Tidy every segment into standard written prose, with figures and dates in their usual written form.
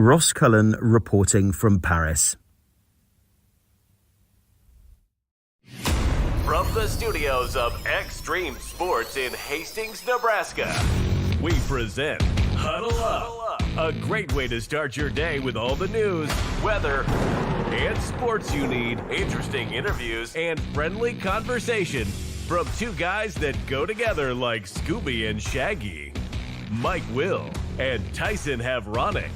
Ross Cullen reporting from Paris. From the studios of Extreme Sports in Hastings, Nebraska, we present Huddle Up, a great way to start your day with all the news, weather, and sports you need, interesting interviews, and friendly conversation from two guys that go together like Scooby and Shaggy, Mike Will and Tyson Havronic.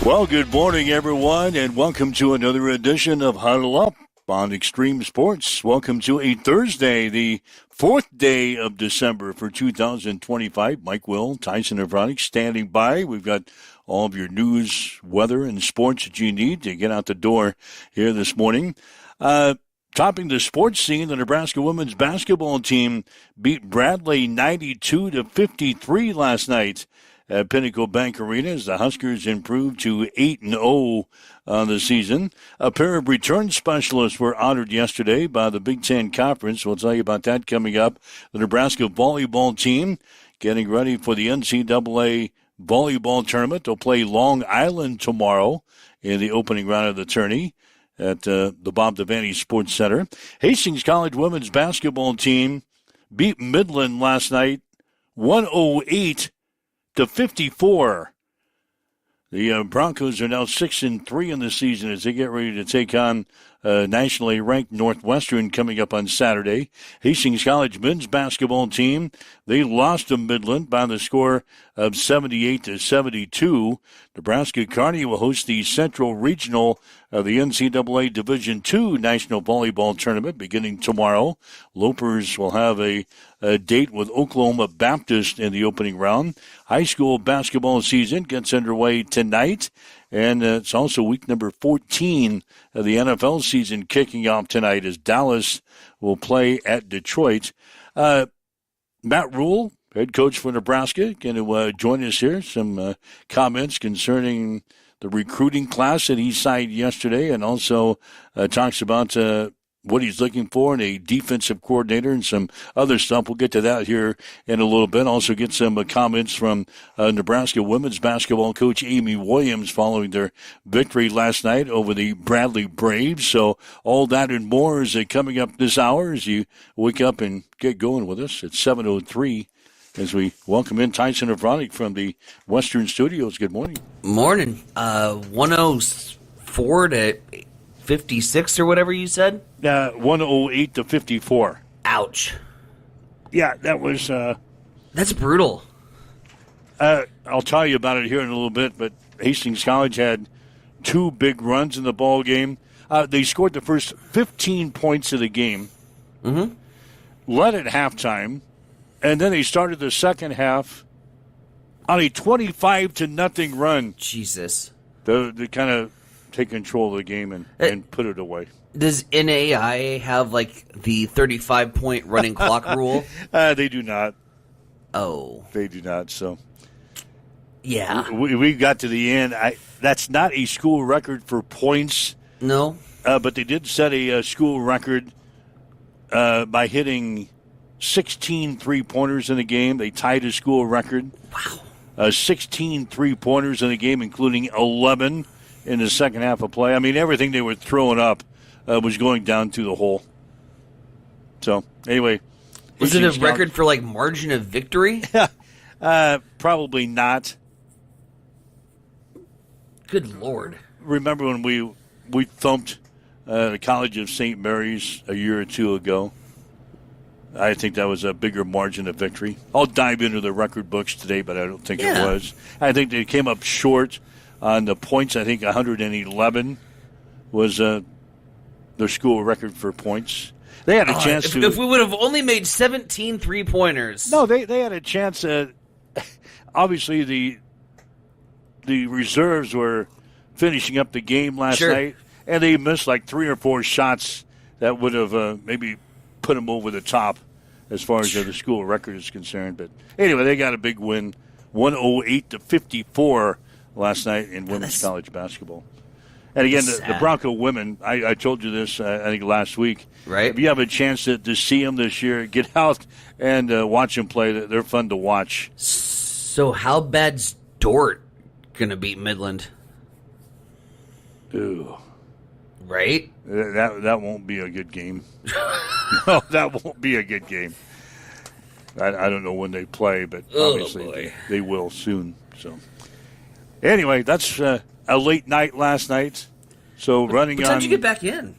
Well, good morning, everyone, and welcome to another edition of Huddle Up on Extreme Sports. Welcome to a Thursday, the 4th day of December for 2025. Mike Will, Tyson Havronic standing by. We've got all of your news, weather, and sports that you need to get out the door here this morning. Topping the sports scene, the Nebraska women's basketball team beat Bradley 92-53 last night at Pinnacle Bank Arena as the Huskers improved to 8-0 on the season. A pair of return specialists were honored yesterday by the Big Ten Conference. We'll tell you about that coming up. The Nebraska volleyball team getting ready for the NCAA volleyball tournament. They'll play Long Island tomorrow in the opening round of the tourney at the Bob Devaney Sports Center. Hastings College women's basketball team beat Midland last night 108-54. The Broncos are now 6-3 in the season as they get ready to take on nationally ranked Northwestern coming up on Saturday. Hastings College men's basketball team, they lost to Midland by the score of 78-72. Nebraska Kearney will host the Central Regional of the NCAA Division II National Volleyball Tournament beginning tomorrow. Lopers will have a date with Oklahoma Baptist in the opening round. High school basketball season gets underway tonight, and it's also week number 14 of the NFL season kicking off tonight as Dallas will play at Detroit. Matt Rule, head coach for Nebraska, going to join us here. Some comments concerning the recruiting class that he signed yesterday, and also talks about what he's looking for in a defensive coordinator and some other stuff. We'll get to that here in a little bit. Also get some comments from Nebraska women's basketball coach Amy Williams following their victory last night over the Bradley Braves. So all that and more is coming up this hour as you wake up and get going with us at 7:03 as we welcome in Tyson Havronic from the Western Studios. Good morning. Morning. 104-56 or whatever you said? 108-54. Ouch. Yeah, that was... That's brutal. I'll tell you about it here in a little bit, but Hastings College had two big runs in the ball game. They scored the first 15 points of the game, led at halftime, and then they started the second half on a 25-0 run. Jesus. They kind of take control of the game and put it away. Does NAIA have, like, the 35-point running clock rule? They do not. Oh. They do not, so. Yeah. We got to the end. That's not a school record for points. No. But they did set a school record by hitting 16 three-pointers in the game. They tied a school record. Wow. 16 three-pointers in the game, including 11 in the second half of play. I mean, everything they were throwing up was going down through the hole. So, anyway. Was it a record for, like, margin of victory? Probably not. Good Lord. Remember when we thumped the College of St. Mary's a year or two ago? I think that was a bigger margin of victory. I'll dive into the record books today, but I don't think it was. I think they came up short on the points. I think 111 was their school record for points. They had a chance to... If we would have only made 17 three-pointers. No, they had a chance. Obviously, the reserves were finishing up the game last night, and they missed like 3 or 4 shots that would have maybe put them over the top as far as the school record is concerned. But anyway, they got a big win, 108-54 last night in women's college basketball. And again, the Bronco women, I told you this, I think, last week. Right. If you have a chance to see them this year, get out and watch them play. They're fun to watch. So how bad's Dort going to beat Midland? Ooh. Right? That won't be a good game. No, that won't be a good game. I don't know when they play, but obviously they will soon. So, anyway, that's a late night last night. So running on. What time did you get back in?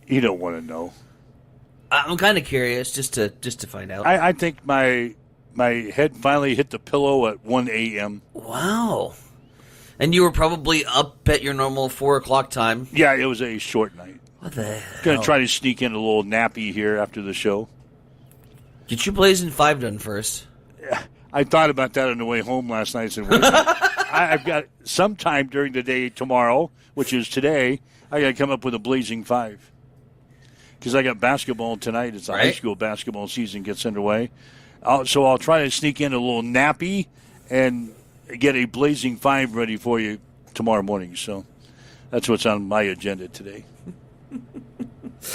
You don't want to know. I'm kind of curious, just to find out. I think my head finally hit the pillow at 1 a.m. Wow. And you were probably up at your normal 4 o'clock time. Yeah, it was a short night. What the hell? Going to try to sneak in a little nappy here after the show. Get your Blazing 5 done first. Yeah, I thought about that on the way home last night. I said, wait a minute. I've got some time during the day tomorrow, which is today. I got to come up with a Blazing 5. Because I got basketball tonight. It's a high school basketball season gets underway. So I'll try to sneak in a little nappy and get a Blazing 5 ready for you tomorrow morning. So that's what's on my agenda today.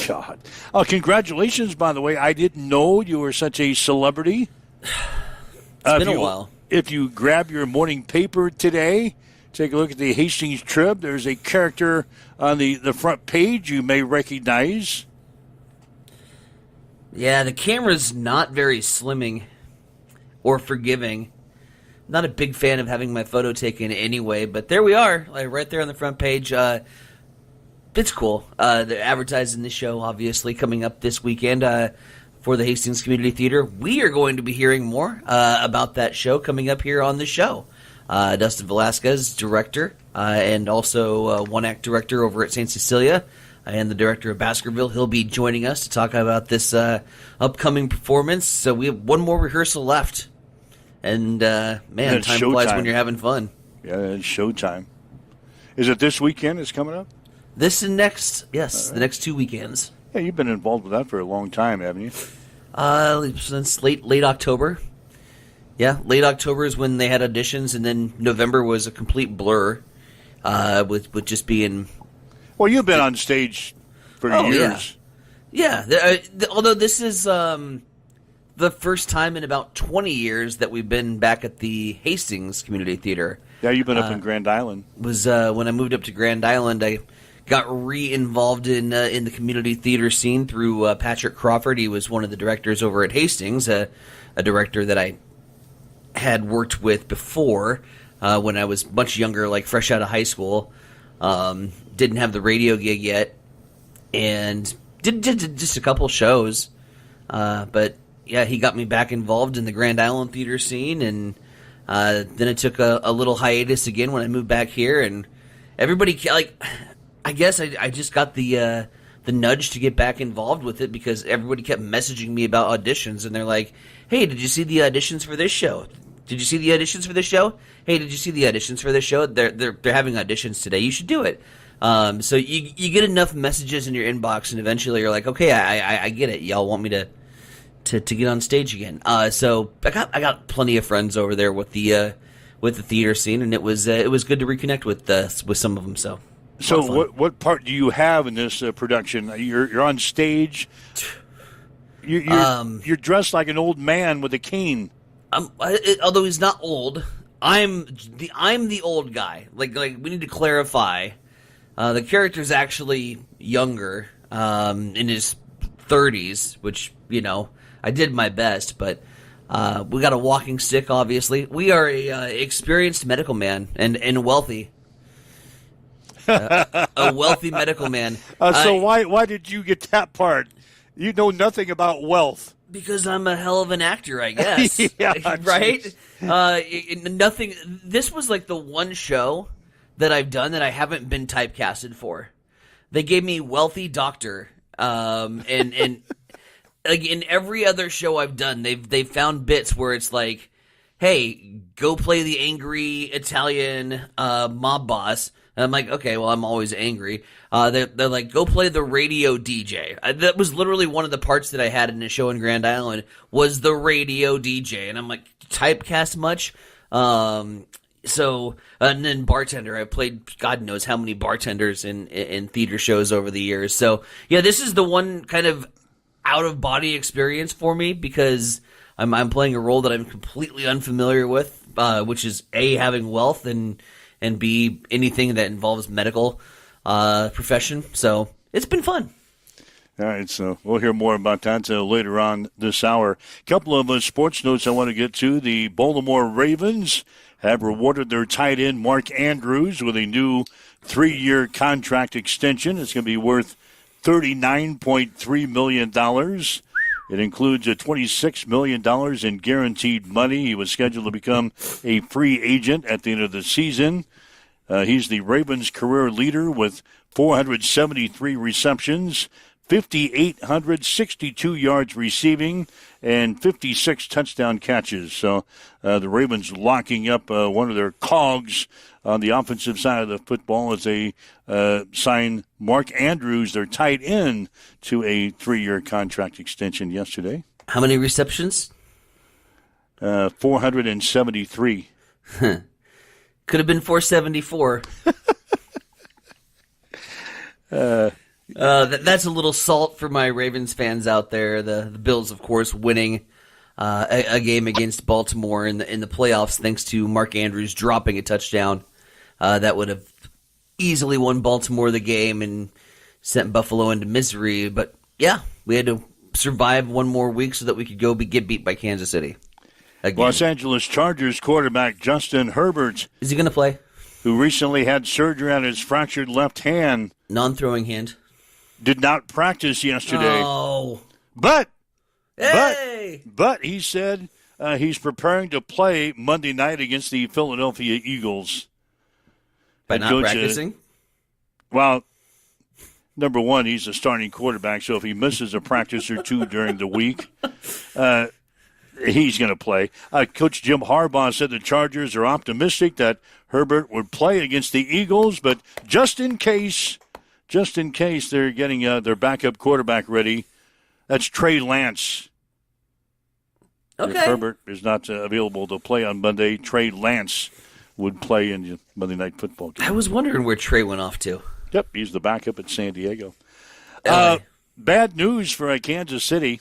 God. Congratulations, by the way. I didn't know you were such a celebrity. It's been a while. If you grab your morning paper today, take a look at the Hastings Trib. There's a character on the front page you may recognize. Yeah, the camera's not very slimming or forgiving. Not a big fan of having my photo taken anyway, but there we are, like right there on the front page. It's cool. They're advertising the show, obviously, coming up this weekend for the Hastings Community Theater. We are going to be hearing more about that show coming up here on the show. Dustin Velasquez, director, and also one-act director over at St. Cecilia, and the director of Baskerville. He'll be joining us to talk about this upcoming performance. So we have one more rehearsal left. And, man, time flies when you're having fun. Yeah, it's showtime. Is it this weekend it's coming up? This and next, yes, the next 2 weekends. Yeah, you've been involved with that for a long time, haven't you? Since late October. Yeah, late October is when they had auditions, and then November was a complete blur with just being... Well, you've been on stage for years. Yeah. Although this is the first time in about 20 years that we've been back at the Hastings Community Theater. Yeah, you've been up in Grand Island. Was when I moved up to Grand Island, I got re-involved in the community theater scene through Patrick Crawford. He was one of the directors over at Hastings, a director that I had worked with before when I was much younger, like fresh out of high school. Didn't have the radio gig yet, and did just a couple shows. But yeah, he got me back involved in the Grand Island theater scene, and then it took a little hiatus again when I moved back here. And everybody, I guess I just got the nudge to get back involved with it because everybody kept messaging me about auditions, and they're like, "Hey, did you see the auditions for this show? Did you see the auditions for this show? Hey, did you see the auditions for this show? They're having auditions today. You should do it." So you get enough messages in your inbox, and eventually you're like, "Okay, I get it. Y'all want me to get on stage again." So I got plenty of friends over there with the theater scene, and it was good to reconnect with some of them. So what part do you have in this production? You're on stage. You're dressed like an old man with a cane. Although he's not old, I'm the old guy. Like we need to clarify. The character's actually younger, in his 30s, which I did my best. But we got a walking stick. Obviously, we are a experienced medical man and wealthy. A wealthy medical man. So why did you get that part? You know nothing about wealth. Because I'm a hell of an actor, I guess. Yeah, right? Nothing. This was like the one show that I've done that I haven't been typecasted for. They gave me wealthy doctor, and like in every other show I've done, they've found bits where it's like, hey, go play the angry Italian mob boss. And I'm like, okay, well, I'm always angry. They're like, go play the radio DJ. That was literally one of the parts that I had in a show in Grand Island was the radio DJ. And I'm like, typecast much? So, and then bartender. I played God knows how many bartenders in theater shows over the years. So, yeah, this is the one kind of out-of-body experience for me because I'm playing a role that I'm completely unfamiliar with, which is A, having wealth, and B, anything that involves medical profession. So, it's been fun. All right, so we'll hear more about that later on this hour. A couple of sports notes I want to get to. The Baltimore Ravens have rewarded their tight end Mark Andrews with a new 3-year contract extension. It's going to be worth $39.3 million. It includes $26 million in guaranteed money. He was scheduled to become a free agent at the end of the season. He's the Ravens' career leader with 473 receptions, 5,862 yards receiving, and 56 touchdown catches. So the Ravens locking up one of their cogs on the offensive side of the football as they sign Mark Andrews, their tight end, to a 3-year contract extension yesterday. How many receptions? 473. Could have been 474. That's a little salt for my Ravens fans out there. The Bills, of course, winning a game against Baltimore in the playoffs thanks to Mark Andrews dropping a touchdown. That would have easily won Baltimore the game and sent Buffalo into misery. But, yeah, we had to survive one more week so that we could go get beat by Kansas City again. Los Angeles Chargers quarterback Justin Herbert. Is he going to play? Who recently had surgery on his fractured left hand. Non-throwing hand. Did not practice yesterday. Oh. But Hey! But he said he's preparing to play Monday night against the Philadelphia Eagles. By not practicing? Well, number one, he's a starting quarterback, so if he misses a practice or two during the week, he's going to play. Coach Jim Harbaugh said the Chargers are optimistic that Herbert would play against the Eagles, but just in case they're getting their backup quarterback ready, that's Trey Lance. Okay. If Herbert is not available to play on Monday, Trey Lance would play in the Monday Night Football game. I was wondering where Trey went off to. Yep, he's the backup at San Diego. LA. Bad news for Kansas City.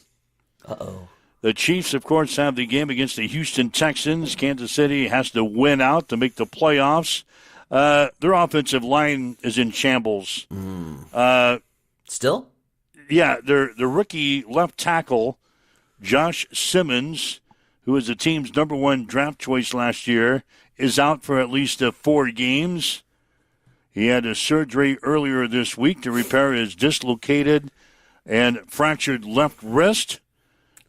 Uh-oh. The Chiefs, of course, have the game against the Houston Texans. Kansas City has to win out to make the playoffs. Their offensive line is in shambles. Still? Yeah, their rookie left tackle, Josh Simmons, who was the team's number one draft choice last year, is out for at least 4 games. He had a surgery earlier this week to repair his dislocated and fractured left wrist,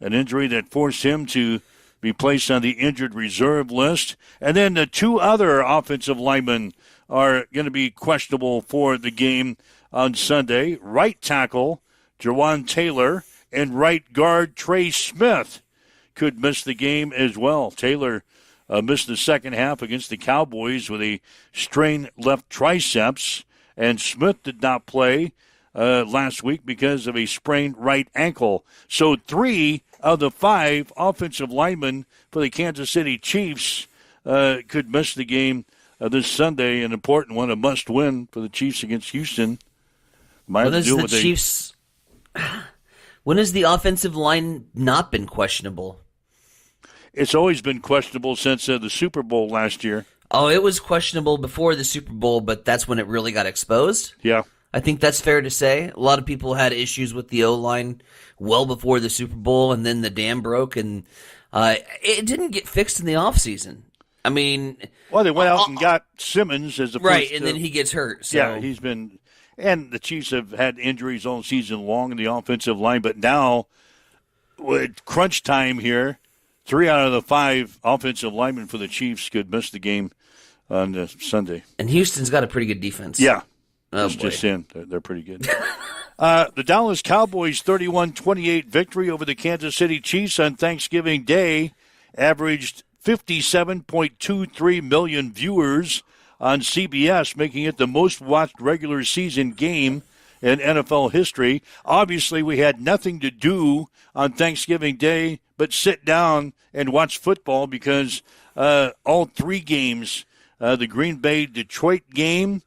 an injury that forced him to be placed on the injured reserve list. And then the 2 other offensive linemen are going to be questionable for the game on Sunday. Right tackle, Jawan Taylor, and right guard, Trey Smith, could miss the game as well. Taylor missed the second half against the Cowboys with a strained left triceps, and Smith did not play last week because of a sprained right ankle. So 3 of the 5 offensive linemen for the Kansas City Chiefs could miss the game this Sunday, an important one, a must-win for the Chiefs against Houston. When has the offensive line not been questionable? It's always been questionable since the Super Bowl last year. Oh, it was questionable before the Super Bowl, but that's when it really got exposed? Yeah. I think that's fair to say. A lot of people had issues with the O-line well before the Super Bowl, and then the dam broke, and it didn't get fixed in the offseason. I mean... Well, they went out and got Simmons as the first... Right, and then he gets hurt. So. Yeah, he's been... And the Chiefs have had injuries all season long in the offensive line, but now, with crunch time here, 3 out of the 5 offensive linemen for the Chiefs could miss the game on Sunday. And Houston's got a pretty good defense. Yeah. Oh, just in. They're pretty good. The Dallas Cowboys' 31-28 victory over the Kansas City Chiefs on Thanksgiving Day averaged 57.23 million viewers on CBS, making it the most watched regular season game in NFL history. Obviously, we had nothing to do on Thanksgiving Day but sit down and watch football because all 3 games the Green Bay-Detroit game,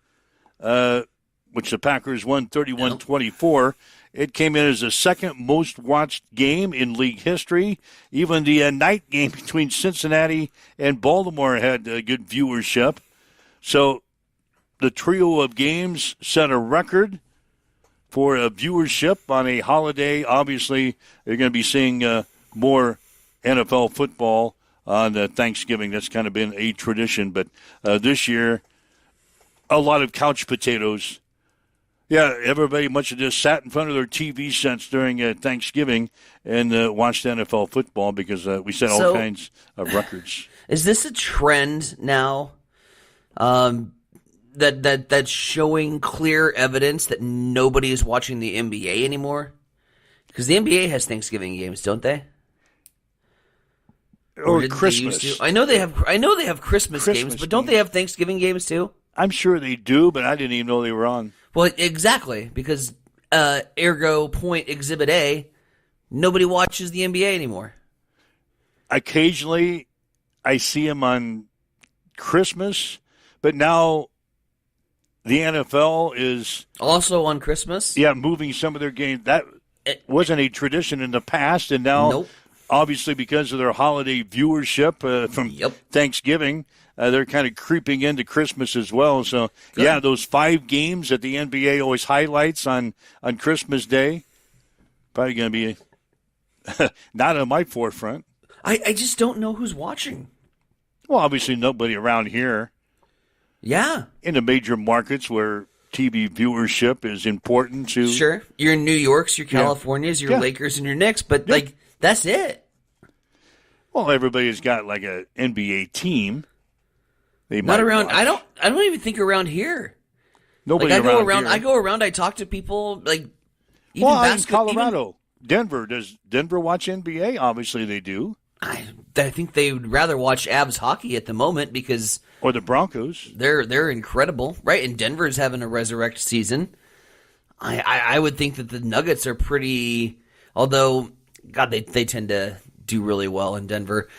which the Packers won 31-24. It came in as the second most watched game in league history. Even the night game between Cincinnati and Baltimore had good viewership. So the trio of games set a record for viewership on a holiday. Obviously, they're going to be seeing more NFL football on Thanksgiving. That's kind of been a tradition. But this year, a lot of couch potatoes. Yeah, everybody much of this sat in front of their TV sets during Thanksgiving and watched NFL football because we set all kinds of records. Is this a trend now that's showing clear evidence that nobody is watching the NBA anymore? Because the NBA has Thanksgiving games, don't they? Or Christmas. I know they have Christmas games, but don't they have Thanksgiving games too? I'm sure they do, but I didn't even know they were on. Well, exactly, because ergo point exhibit A, nobody watches the NBA anymore. Occasionally, I see them on Christmas, but now the NFL is also on Christmas. Yeah, moving some of their games. That wasn't a tradition in the past, and now, obviously, because of their holiday viewership from Thanksgiving, they're kind of creeping into Christmas as well. So, yeah, those 5 games that the NBA always highlights on Christmas Day, probably going to be not on my forefront. I just don't know who's watching. Well, obviously nobody around here. Yeah. In the major markets where TV viewership is important to. Sure. Your New Yorks, your Californias, your Lakers, and your Knicks, but, that's it. Well, everybody's got, like, an NBA team. They Not around. Watch. I don't even think around here. Nobody I go around. Here. I go around. I talk to people like. Even in Colorado, Denver. Does Denver watch NBA? Obviously, they do. I think they would rather watch Avs hockey at the moment because. Or the Broncos. They're incredible, right? And Denver's having a resurrect season. I would think that the Nuggets are pretty. Although, God, they tend to do really well in Denver.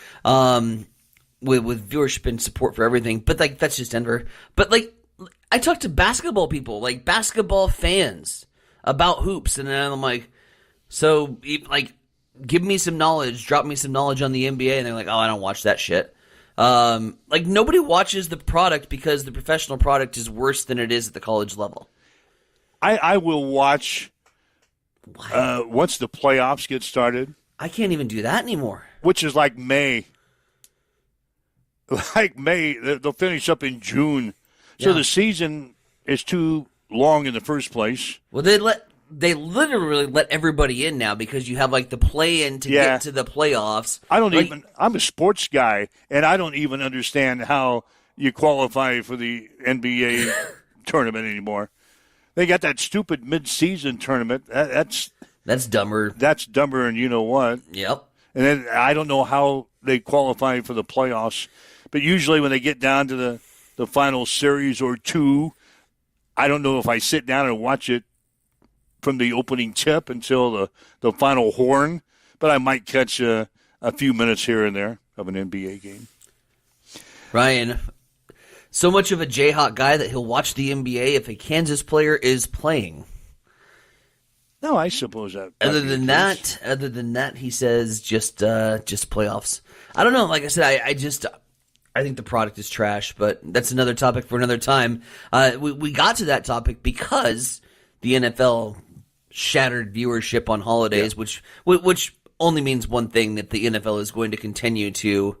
With viewership and support for everything, but that's just Denver. But I talk to basketball people, like basketball fans, about hoops, and then I'm like, so give me some knowledge, drop me some knowledge on the NBA, and they're like, oh, I don't watch that shit. Nobody watches the product because the professional product is worse than it is at the college level. I will watch once the playoffs get started. I can't even do that anymore. Which is like May. Like May, they'll finish up in June. So the season is too long in the first place. Well, they literally let everybody in now because you have the play-in to get to the playoffs. I'm a sports guy, and I don't even understand how you qualify for the NBA tournament anymore. They got that stupid mid-season tournament. That's dumber. That's dumber, and you know what? Yep. And then I don't know how they qualify for the playoffs. But usually when they get down to the final series or two, I don't know if I sit down and watch it from the opening tip until the final horn, but I might catch a few minutes here and there of an NBA game. Ryan, so much of a Jayhawk guy that he'll watch the NBA if a Kansas player is playing. No, I suppose that. Other than that, he says just playoffs. I don't know. Like I said, I think the product is trash, but that's another topic for another time. We got to that topic because the NFL shattered viewership on holidays, which only means one thing, that the NFL is going to continue to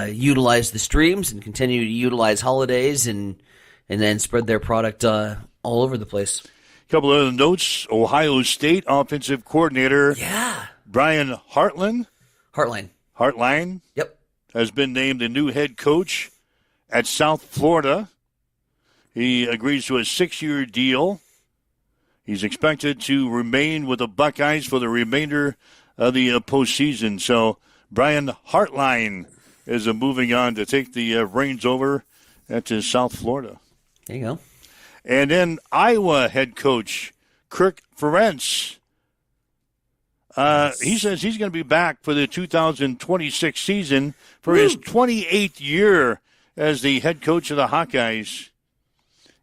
utilize the streams and continue to utilize holidays and then spread their product all over the place. A couple of other notes. Ohio State offensive coordinator Brian Hartline. Yep. Has been named the new head coach at South Florida. He agrees to a 6-year deal. He's expected to remain with the Buckeyes for the remainder of the postseason. So Brian Hartline is moving on to take the reins over at South Florida. There you go. And then Iowa head coach Kirk Ferentz. He says he's going to be back for the 2026 season for his 28th year as the head coach of the Hawkeyes.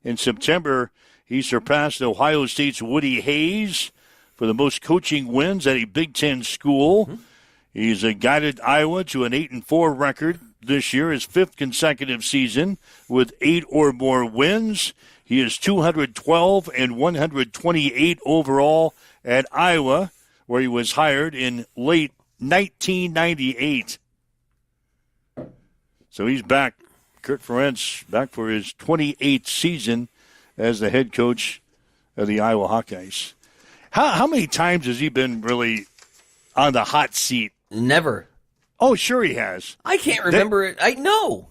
In September, he surpassed Ohio State's Woody Hayes for the most coaching wins at a Big Ten school. Mm-hmm. He's guided Iowa to an 8-4 record this year, his 5th consecutive season with 8 or more wins. He is 212 and 128 overall at Iowa, where he was hired in late 1998. So he's back. Kirk Ferentz back for his 28th season as the head coach of the Iowa Hawkeyes. How many times has he been really on the hot seat? Never. Oh, sure he has. I can't remember it. I know.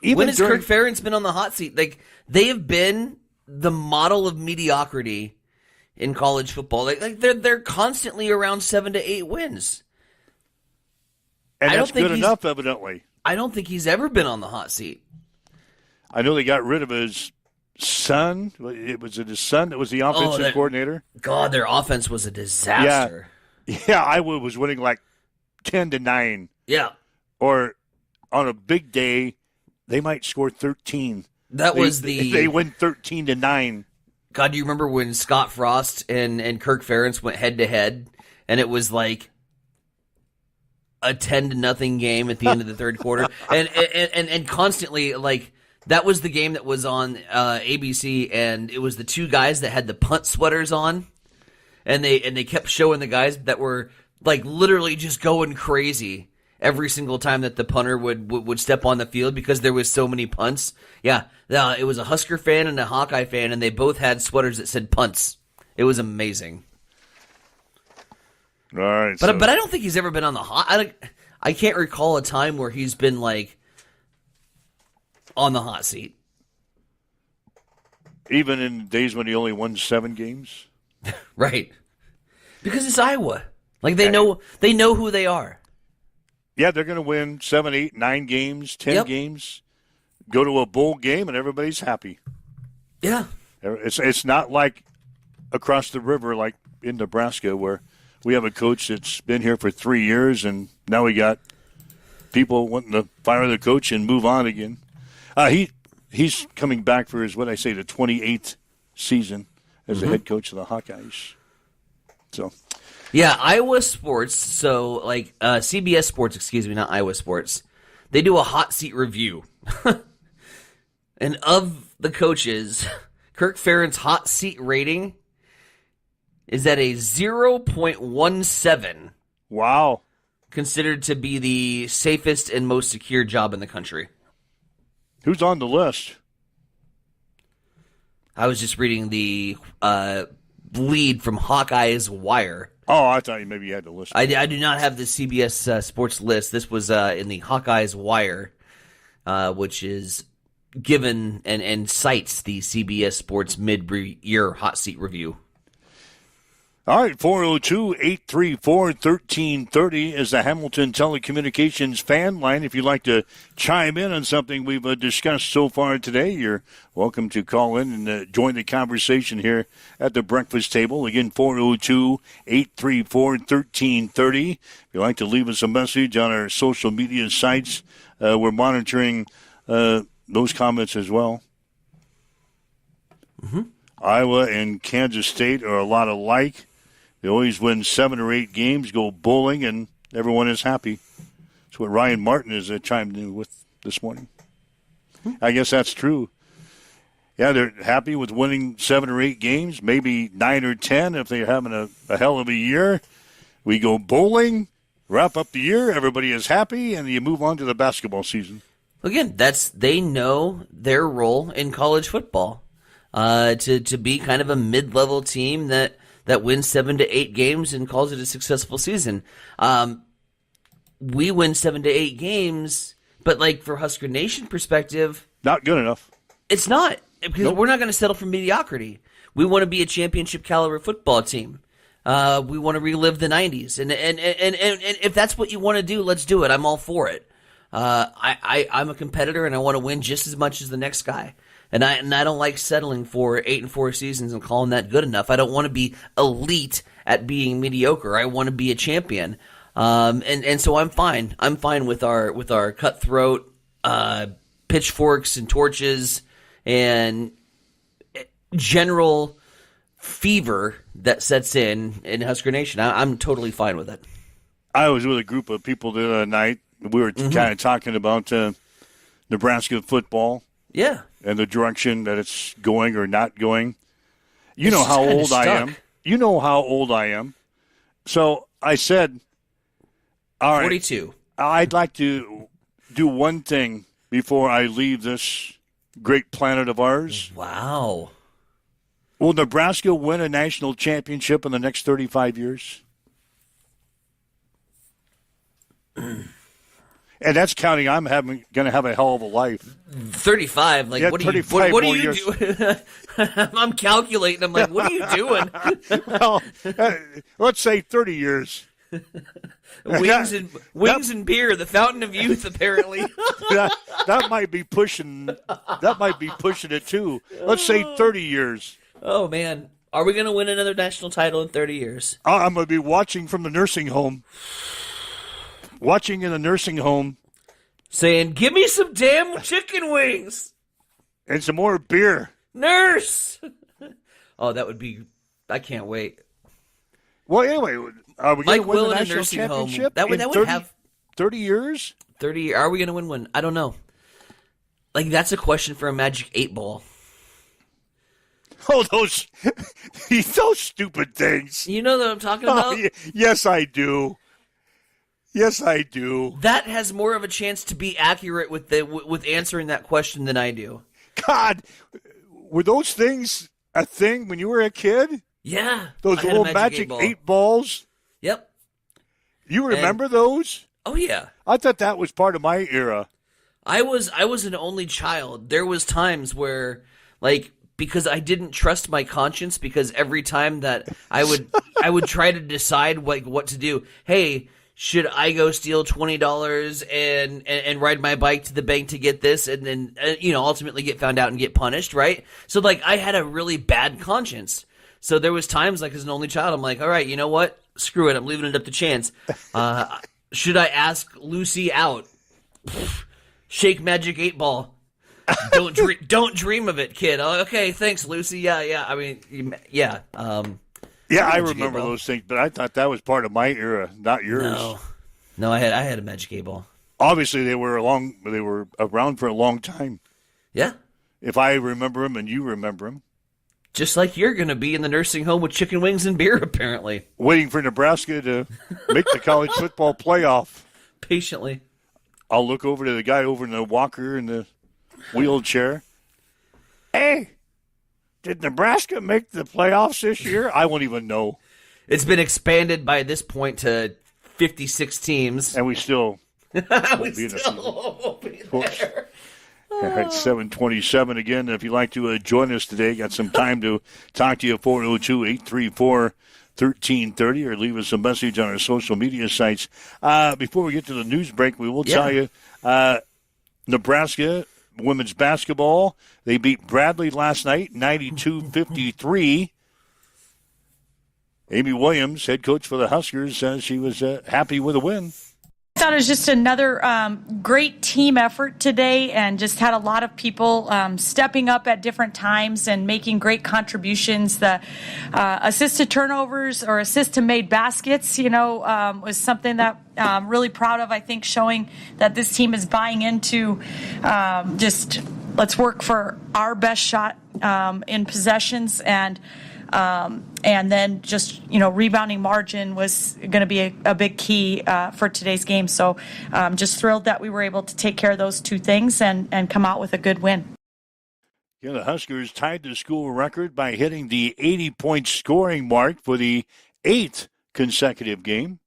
When has Kirk Ferentz been on the hot seat? Like, they have been the model of mediocrity in college football. Like they're constantly around 7 to 8 wins. And that's good enough, evidently. I don't think he's ever been on the hot seat. I know they got rid of his son. Was it his son that was the offensive coordinator? God, their offense was a disaster. Yeah, Iowa was winning like 10-9. Yeah. Or on a big day, they might score 13. They win 13-9. God, do you remember when Scott Frost and Kirk Ferentz went head to head, and it was like a 10-0 game at the end of the third quarter, and constantly, like, that was the game that was on ABC, and it was the two guys that had the punt sweaters on, and they kept showing the guys that were like literally just going crazy every single time that the punter would step on the field because there was so many punts. Yeah, it was a Husker fan and a Hawkeye fan, and they both had sweaters that said punts. It was amazing. All right, but I don't think he's ever been on the hot. I can't recall a time where he's been like on the hot seat. Even in days when he only won 7 games, right? Because it's Iowa. Like they know who they are. Yeah, they're going to win 7, 8, 9 games, 10 games, go to a bowl game, and everybody's happy. Yeah. It's not like across the river like in Nebraska where we have a coach that's been here for 3 years, and now we got people wanting to fire the coach and move on again. He's coming back for his, the 28th season as the head coach of the Hawkeyes. So... Yeah, Iowa Sports, so like CBS Sports, not Iowa Sports, they do a hot seat review. And of the coaches, Kirk Ferentz's hot seat rating is at a 0.17. Wow. Considered to be the safest and most secure job in the country. Who's on the list? I was just reading the lead from Hawkeye's Wire. Oh, I thought maybe you had the list. I do not have the CBS Sports list. This was in the Hawkeye's Wire, which is given and cites the CBS Sports mid-year hot seat review. All right, 402-834-1330 is the Hamilton Telecommunications fan line. If you'd like to chime in on something we've discussed so far today, you're welcome to call in and join the conversation here at the breakfast table. Again, 402-834-1330. If you'd like to leave us a message on our social media sites, we're monitoring those comments as well. Mm-hmm. Iowa and Kansas State are a lot alike. They always win 7 or 8 games, go bowling, and everyone is happy. That's what Ryan Martin has chimed in with this morning. I guess that's true. Yeah, they're happy with winning 7 or 8 games, maybe 9 or 10 if they're having a hell of a year. We go bowling, wrap up the year, everybody is happy, and you move on to the basketball season. Again, they know their role in college football to be kind of a mid-level team that wins 7 to 8 games and calls it a successful season. We win 7 to 8 games, but like for Husker Nation perspective, not good enough. It's not, because we're not going to settle for mediocrity. We want to be a championship caliber football team. We want to relive the 90s, and if that's what you want to do, let's do it. I'm all for it. I'm a competitor, and I want to win just as much as the next guy. And I don't like settling for 8-4 seasons and calling that good enough. I don't want to be elite at being mediocre. I want to be a champion. And so I'm fine. I'm fine with our cutthroat, pitchforks and torches and general fever that sets in Husker Nation. I'm totally fine with it. I was with a group of people the other night. We were kind of talking about Nebraska football. Yeah. And the direction that it's going or not going. You know how old I am. You know how old I am. So I said, all right, 42. I'd like to do one thing before I leave this great planet of ours. Wow. Will Nebraska win a national championship in the next 35 years? And that's counting I'm going to have a hell of a life. 35? Like, yeah, what are you doing? I'm calculating. I'm like, what are you doing? Well, let's say 30 years. Wings and beer, the fountain of youth, apparently. that might be pushing. That might be pushing it too. Let's say 30 years. Oh man, are we going to win another national title in 30 years? I'm going to be watching from the nursing home. Watching in the nursing home. Saying, give me some damn chicken wings. And some more beer. Nurse! Oh, that would be... I can't wait. Well, anyway, are we going to win the national championship That would have 30 years? 30. Are we going to win one? I don't know. Like, that's a question for a Magic 8 Ball. Oh, those stupid things. You know what I'm talking about? Yes, I do. Yes, I do. That has more of a chance to be accurate with answering that question than I do. God, were those things a thing when you were a kid? Yeah. Those little Magic 8 balls? Yep. You remember those? Oh, yeah. I thought that was part of my era. I was an only child. There was times where, like, because I didn't trust my conscience, because every time that I would try to decide what to do. Hey, should I go steal $20 and ride my bike to the bank to get this and then, ultimately get found out and get punished, right? So, like, I had a really bad conscience. So there was times, like, as an only child, I'm like, all right, you know what? Screw it. I'm leaving it up to chance. Should I ask Lucy out? Shake Magic 8 Ball. Don't dream of it, kid. Oh, okay, thanks, Lucy. Yeah. I mean, yeah. Yeah, I remember those things, but I thought that was part of my era, not yours. No, I had a Magic 8 Ball. Obviously, they were around for a long time. Yeah. If I remember them and you remember them. Just like you're going to be in the nursing home with chicken wings and beer, apparently. Waiting for Nebraska to make the college football playoff. Patiently. I'll look over to the guy over in the walker in the wheelchair. Hey. Did Nebraska make the playoffs this year? I won't even know. It's been expanded by this point to 56 teams. And we still won't be there. At 7:27 again. If you'd like to join us today, got some time to talk to you, 402-834-1330, or leave us a message on our social media sites. Before we get to the news break, we will tell you Nebraska women's basketball, they beat Bradley last night, 92-53. Amy Williams, head coach for the Huskers, says she was happy with the win. I thought it was just another great team effort today, and just had a lot of people stepping up at different times and making great contributions. The assist to turnovers or assist to made baskets, was something that I'm really proud of, I think, showing that this team is buying into just let's work for our best shot in possessions, and then just, rebounding margin was going to be a big key for today's game. So just thrilled that we were able to take care of those two things and come out with a good win. Yeah, the Huskers tied the school record by hitting the 80-point scoring mark for the 8th consecutive game.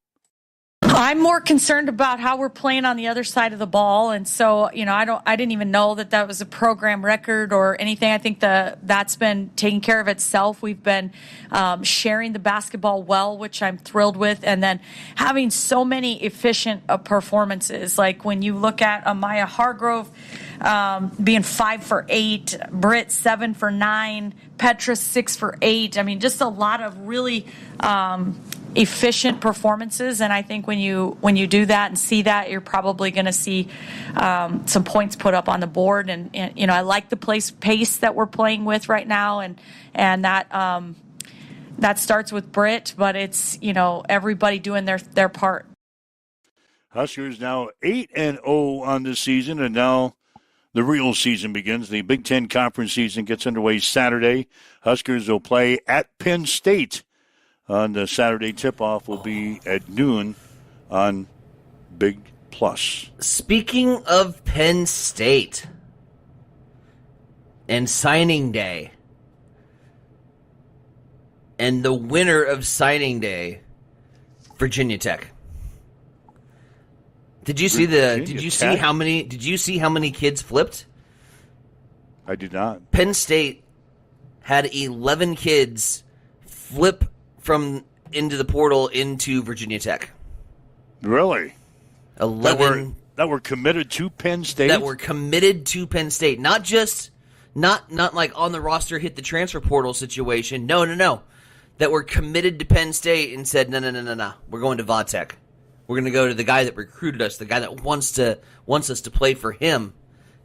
I'm more concerned about how we're playing on the other side of the ball, and so I didn't even know that was a program record or anything. I think that's been taking care of itself. We've been sharing the basketball well, which I'm thrilled with, and then having so many efficient performances. Like when you look at Amaya Hargrove being 5 for 8, Britt 7 for 9, Petra 6 for 8. I mean, just a lot of really efficient performances, and I think when you do that and see that, you're probably going to see some points put up on the board. And I like the pace that we're playing with right now, and that starts with Britt, but it's everybody doing their part. Huskers now 8-0 on the season, and now the real season begins. The Big Ten Conference season gets underway Saturday. Huskers will play at Penn State. On the Saturday tip-off will be at noon on Big Plus. Speaking of Penn State and signing day, and the winner of signing day, Virginia Tech. Did you see how many kids flipped? I did not. Penn State had 11 kids flip from into the portal into Virginia Tech. Really? 11 that were committed to Penn State? That were committed to Penn State. Not like on the roster hit the transfer portal situation. No. That were committed to Penn State and said, no. We're going to Vodtech. We're going to go to the guy that recruited us, the guy that wants us to play for him,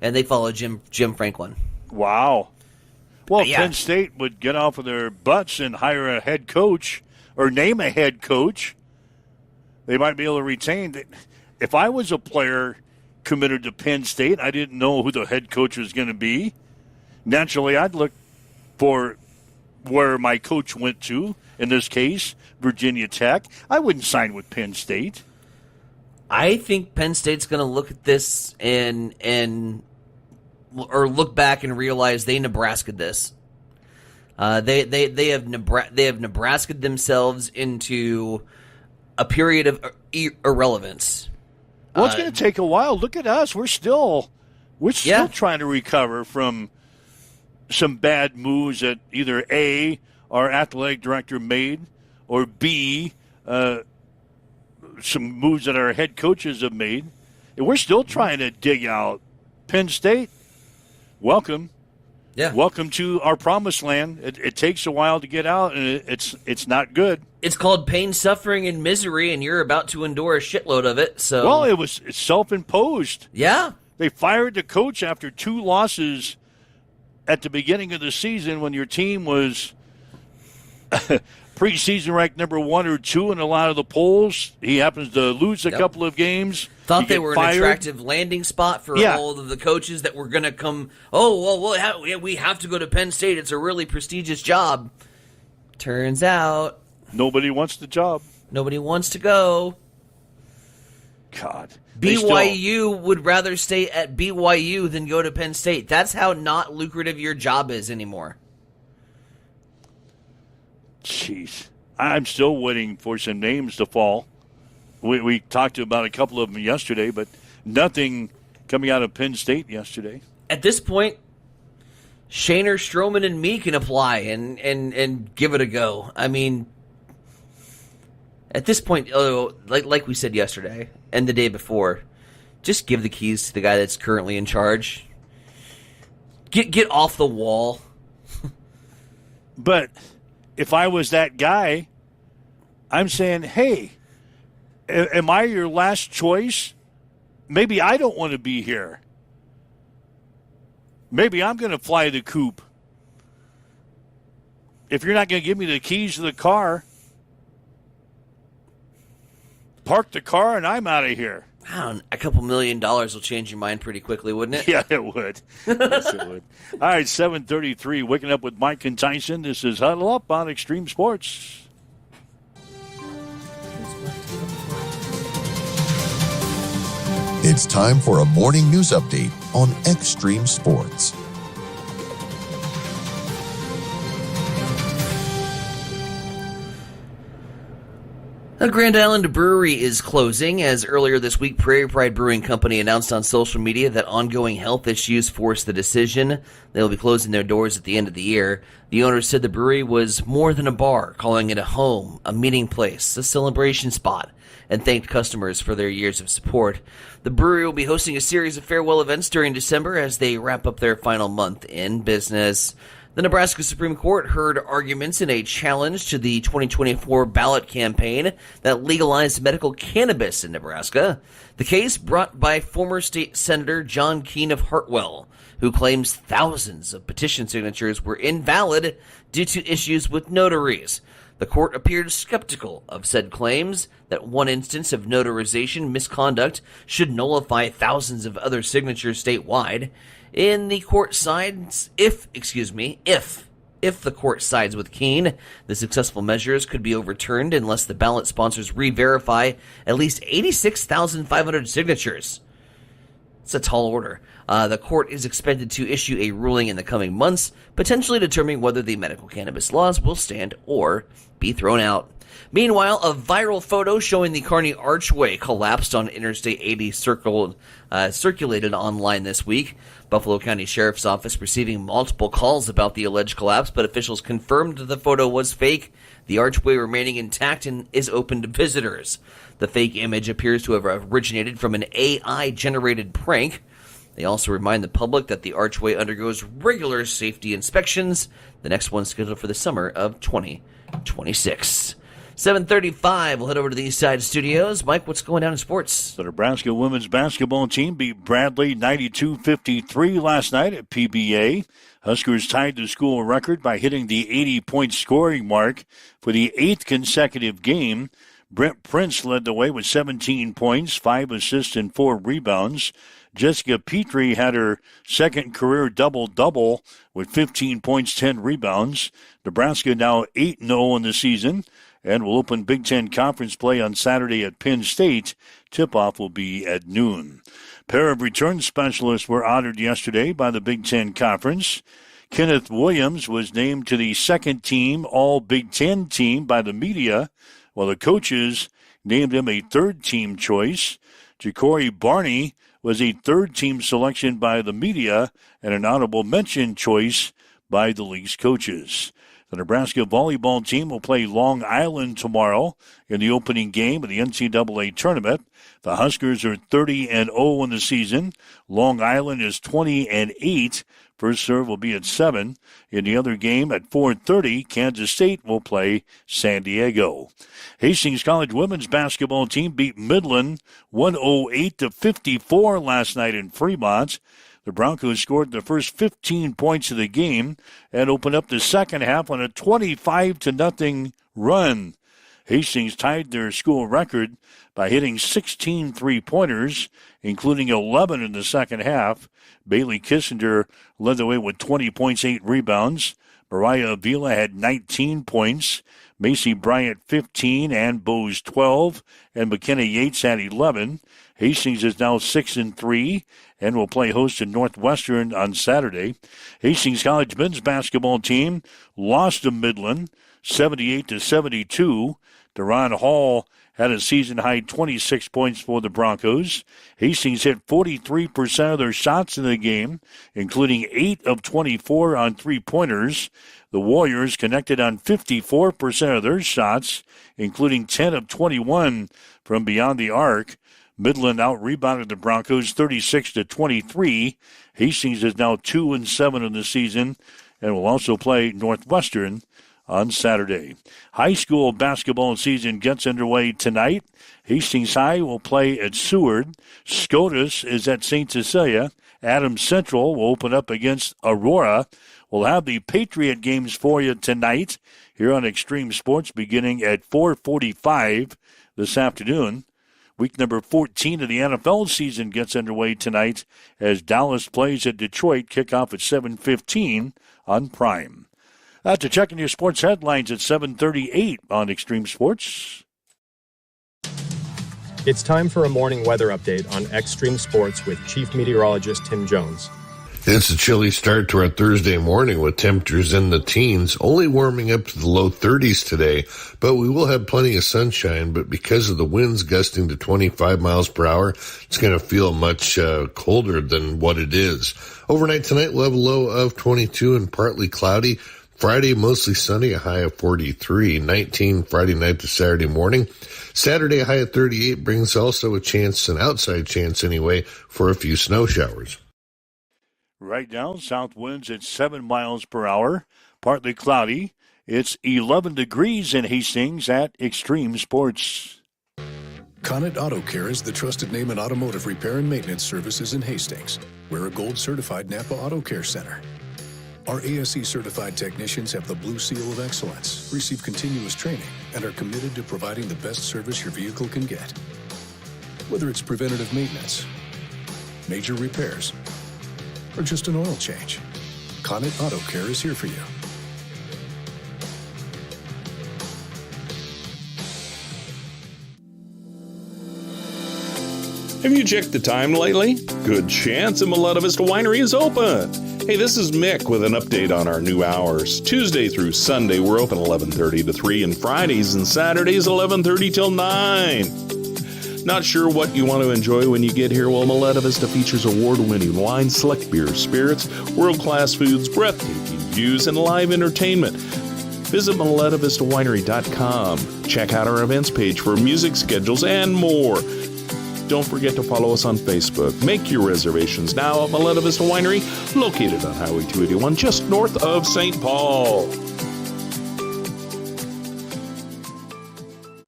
and they follow Jim Franklin. Wow. Well, Yeah. Penn State would get off of their butts and hire a head coach or name a head coach. They might be able to retain. If I was a player committed to Penn State, I didn't know who the head coach was going to be. Naturally, I'd look for where my coach went to, in this case, Virginia Tech. I wouldn't sign with Penn State. I think Penn State's going to look at this or look back and realize they Nebraska'd this. They have Nebraska'd themselves into a period of irrelevance. Well, it's going to take a while. Look at us. We're still trying to recover from some bad moves that either A, our athletic director made, or B, some moves that our head coaches have made. And we're still trying to dig out. Penn State, welcome. Yeah. Welcome to our promised land. It takes a while to get out, and it's not good. It's called pain, suffering, and misery, and you're about to endure a shitload of it. So, Well, it's self-imposed. Yeah. They fired the coach after 2 losses at the beginning of the season when your team was preseason ranked number 1 or 2 in a lot of the polls. He happens to lose a couple of games. Thought they were an attractive landing spot for all of the coaches that were going to come. We have to go to Penn State. It's a really prestigious job. Turns out Nobody wants the job. Nobody wants to go. God. BYU would rather stay at BYU than go to Penn State. That's how not lucrative your job is anymore. Jeez. I'm still waiting for some names to fall. We talked about a couple of them yesterday, but nothing coming out of Penn State yesterday. At this point, Shaner, Stroman, and me can apply and give it a go. I mean, at this point, like we said yesterday and the day before, just give the keys to the guy that's currently in charge. Get off the wall. But if I was that guy, I'm saying, hey, am I your last choice? Maybe I don't want to be here. Maybe I'm going to fly the coop. If you're not going to give me the keys to the car, park the car and I'm out of here. Wow, a couple $1 million will change your mind pretty quickly, wouldn't it? Yeah, it would. Yes, it would. All right, 7:33, waking up with Mike and Tyson. This is Huddle Up on Extreme Sports. It's time for a morning news update on Extreme Sports. The Grand Island Brewery is closing, as earlier this week, Prairie Pride Brewing Company announced on social media that ongoing health issues forced the decision. They will be closing their doors at the end of the year. The owner said the brewery was more than a bar, calling it a home, a meeting place, a celebration spot, and thanked customers for their years of support. The brewery will be hosting a series of farewell events during December as they wrap up their final month in business. The Nebraska Supreme Court heard arguments in a challenge to the 2024 ballot campaign that legalized medical cannabis in Nebraska. The case brought by former state senator John Keene of Hartwell, who claims thousands of petition signatures were invalid due to issues with notaries. The court appeared skeptical of said claims that one instance of notarization misconduct should nullify thousands of other signatures statewide. In the court sides, if the court sides with Keene, the successful measures could be overturned unless the ballot sponsors re-verify at least 86,500 signatures. It's a tall order. The court is expected to issue a ruling in the coming months, potentially determining whether the medical cannabis laws will stand or be thrown out. Meanwhile, a viral photo showing the Kearney Archway collapsed on Interstate 80 circulated online this week. Buffalo County Sheriff's Office receiving multiple calls about the alleged collapse, but officials confirmed the photo was fake. The archway remaining intact and is open to visitors. The fake image appears to have originated from an AI-generated prank. They also remind the public that the archway undergoes regular safety inspections, the next one scheduled for the summer of 2026. 7:35, we'll head over to the East Side Studios. Mike, what's going down in sports? The Nebraska women's basketball team beat Bradley 92-53 last night at PBA. Huskers tied the school record by hitting the 80-point scoring mark for the 8th consecutive game. Brent Prince led the way with 17 points, 5 assists, and 4 rebounds. Jessica Petrie had her second career double-double with 15 points, 10 rebounds. Nebraska now 8-0 in the season and will open Big Ten Conference play on Saturday at Penn State. Tip-off will be at noon. Pair of return specialists were honored yesterday by the Big Ten Conference. Kenneth Williams was named to the second team All-Big Ten team by the media, while the coaches named him a third-team choice. Ja'Cory Barney was a third-team selection by the media and an honorable mention choice by the league's coaches. The Nebraska volleyball team will play Long Island tomorrow in the opening game of the NCAA tournament. The Huskers are 30-0 in the season. Long Island is 20-8. First serve will be at 7. In the other game at 4:30, Kansas State will play San Diego. Hastings College women's basketball team beat Midland 108-54 last night in Fremont. The Broncos scored the first 15 points of the game and opened up the second half on a 25-0 run. Hastings tied their school record by hitting 16 three-pointers, including 11 in the second half. Bailey Kissinger led the way with 20 points, 8 rebounds. Mariah Avila had 19 points. Macy Bryant 15 and Bose 12, and McKenna Yates had 11. Hastings is now 6-3 and will play host to Northwestern on Saturday. Hastings College men's basketball team lost to Midland 78-72. Deron Hall had a season-high 26 points for the Broncos. Hastings hit 43% of their shots in the game, including 8 of 24 on three-pointers. The Warriors connected on 54% of their shots, including 10 of 21 from beyond the arc. Midland out-rebounded the Broncos 36-23. Hastings is now 2-7 in the season and will also play Northwestern on Saturday. High school basketball season gets underway tonight. Hastings High will play at Seward. Scotus is at St. Cecilia. Adams Central will open up against Aurora. We'll have the Patriot games for you tonight here on Extreme Sports beginning at 4:45 this afternoon. Week number 14 of the NFL season gets underway tonight as Dallas plays at Detroit. Kickoff at 7:15 on Prime. To check in your sports headlines at 7:38 on Extreme Sports. It's time for a morning weather update on Extreme Sports with Chief Meteorologist Tim Jones. It's a chilly start to our Thursday morning with temperatures in the teens, only warming up to the low 30s today, but we will have plenty of sunshine. But because of the winds gusting to 25 miles per hour, it's going to feel much colder than what it is. Overnight tonight, we'll have a low of 22 and partly cloudy. Friday, mostly sunny, a high of 43, 19 Friday night to Saturday morning. Saturday, a high of 38 brings also a chance, an outside chance anyway, for a few snow showers. Right now, south winds at 7 miles per hour, partly cloudy. It's 11 degrees in Hastings at Extreme Sports. Connet Auto Care is the trusted name in automotive repair and maintenance services in Hastings. We're a gold-certified Napa Auto Care Center. Our ASE-certified technicians have the Blue Seal of Excellence, receive continuous training, and are committed to providing the best service your vehicle can get. Whether it's preventative maintenance, major repairs, or just an oil change, Connet Auto Care is here for you. Have you checked the time lately? Good chance a Miletta Vista Winery is open. Hey, this is Mick with an update on our new hours. Tuesday through Sunday, we're open 11:30 to 3, and Fridays and Saturdays 11:30 till 9. Not sure what you want to enjoy when you get here? Well, Miletta Vista features award-winning wine, select beers, spirits, world-class foods, breathtaking views, and live entertainment. Visit MilettaVistaWinery.com. Check out our events page for music schedules and more. Don't forget to follow us on Facebook. Make your reservations now at Miletta Vista Winery, located on Highway 281, just north of St. Paul.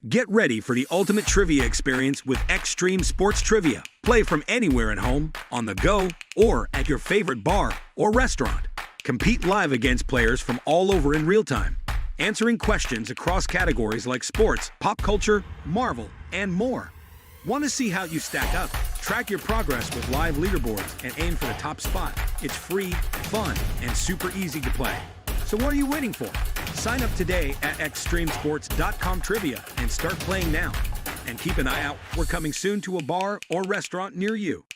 Get ready for the ultimate trivia experience with Extreme Sports Trivia. Play from anywhere at home, on the go, or at your favorite bar or restaurant. Compete live against players from all over in real time, answering questions across categories like sports, pop culture, Marvel, and more. Want to see how you stack up? Track your progress with live leaderboards and aim for the top spot. It's free, fun, and super easy to play. So what are you waiting for? Sign up today at extremesports.com trivia and start playing now. And keep an eye out. We're coming soon to a bar or restaurant near you.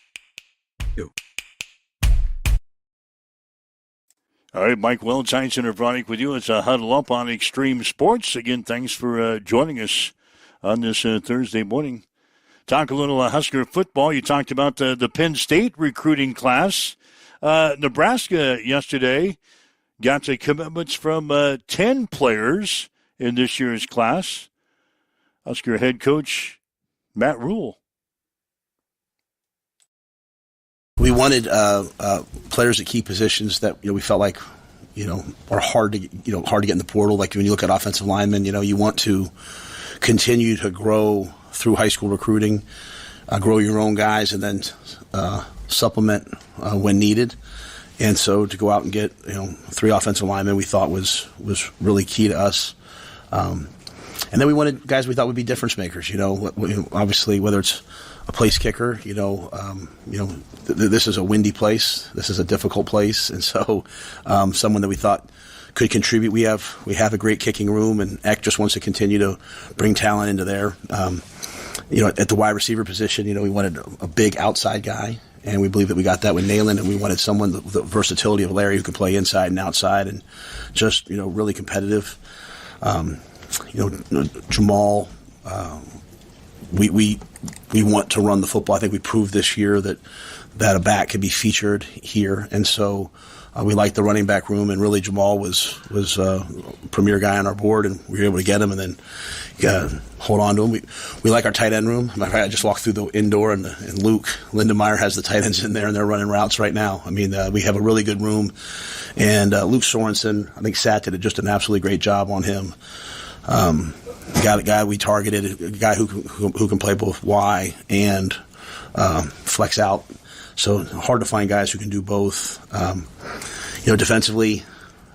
All right, Mike Wells, Heinz Vronic with you. It's a Huddle Up on Extreme Sports. Again, thanks for joining us on this Thursday morning. Talk a little Husker football. You talked about the Penn State recruiting class. Nebraska yesterday got the commitments from 10 players in this year's class. Husker head coach Matt Rule. We wanted players at key positions that we felt like are hard to get in the portal. Like when you look at offensive linemen, you want to continue to grow through high school recruiting, grow your own guys, and then supplement when needed. And so to go out and get 3 offensive linemen we thought was really key to us. And then we wanted guys we thought would be difference makers. Obviously whether it's a place kicker, this is a windy place, this is a difficult place, and so someone that we thought could contribute. We have a great kicking room, and Eck just wants to continue to bring talent into there. At the wide receiver position, we wanted a big outside guy. And we believe that we got that with Nayland, and we wanted someone, the versatility of Larry, who could play inside and outside and just, really competitive. Jamal, we want to run the football. I think we proved this year that a back could be featured here. And so we liked the running back room, and really Jamal was a premier guy on our board, and we were able to get him and then hold on to him. We like our tight end room. Matter of fact, I just walked through the indoor, and Luke Lindemeyer has the tight ends in there, and they're running routes right now. I mean, we have a really good room, and Luke Sorensen, I think Sat did just an absolutely great job on him. Got a guy we targeted, a guy who can play both Y and flex out. So hard to find guys who can do both. Defensively,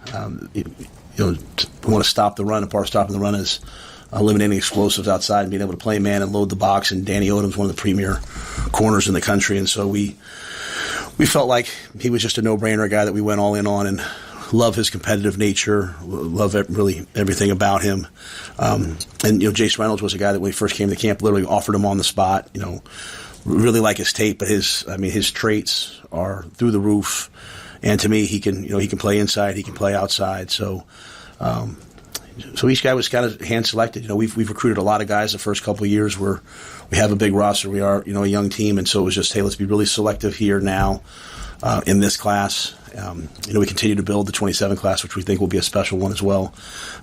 we want to stop the run, and part of stopping the run is eliminating explosives outside and being able to play man and load the box. And Danny Odom's one of the premier corners in the country, and so we felt like he was just a no-brainer, a guy that we went all in on, and love his competitive nature, love really everything about him. And Jace Reynolds was a guy that when he first came to camp, literally offered him on the spot. Really like his tape, but his traits are through the roof. And to me, he can play inside, he can play outside. So each guy was kind of hand selected. We've recruited a lot of guys the first couple of years where we have a big roster. We are, a young team. And so it was just, hey, let's be really selective here now in this class. We continue to build the 27 class, which we think will be a special one as well.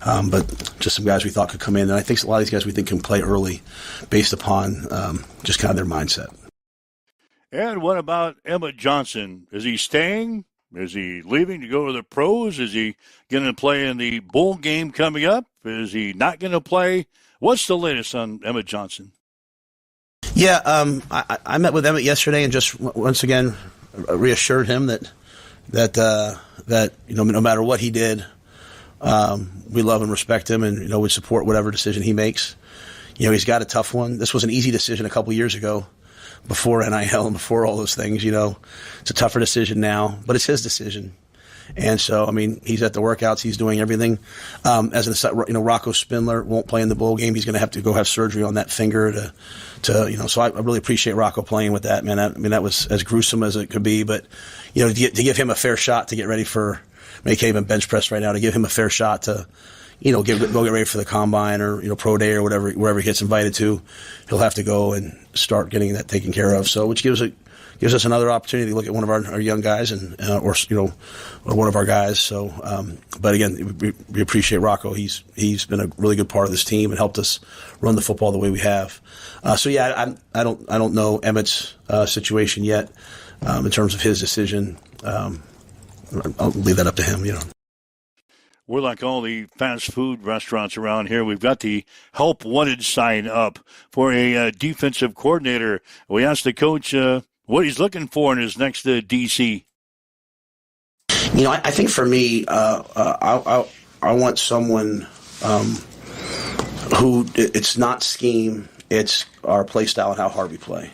But just some guys we thought could come in. And I think a lot of these guys we think can play early based upon just kind of their mindset. And what about Emmett Johnson? Is he staying? Is he leaving to go to the pros? Is he going to play in the bowl game coming up? Is he not going to play? What's the latest on Emmett Johnson? Yeah, I met with Emmett yesterday and just once again reassured him that no matter what he did, we love and respect him, and we support whatever decision he makes. He's got a tough one. This was an easy decision a couple years ago, before NIL and before all those things. It's a tougher decision now, but it's his decision. And so, he's at the workouts. He's doing everything. Rocco Spindler won't play in the bowl game. He's going to have to go have surgery on that finger so I really appreciate Rocco playing with that, man. That was as gruesome as it could be, but, to give him a fair shot to get ready for, he can't even bench press right now, to give him a fair shot to, go get ready for the combine or, pro day or whatever, wherever he gets invited to, he'll have to go and start getting that taken care of. So, which gives us another opportunity to look at one of our young guys or one of our guys. So, but again, we appreciate Rocco. He's been a really good part of this team and helped us run the football the way we have. I don't know Emmett's situation yet in terms of his decision. I'll leave that up to him. We're like all the fast food restaurants around here. We've got the help wanted sign up for a defensive coordinator. We asked the coach what he's looking for in his next DC. I think for me, I want someone who it's not scheme, it's our play style and how hard we play.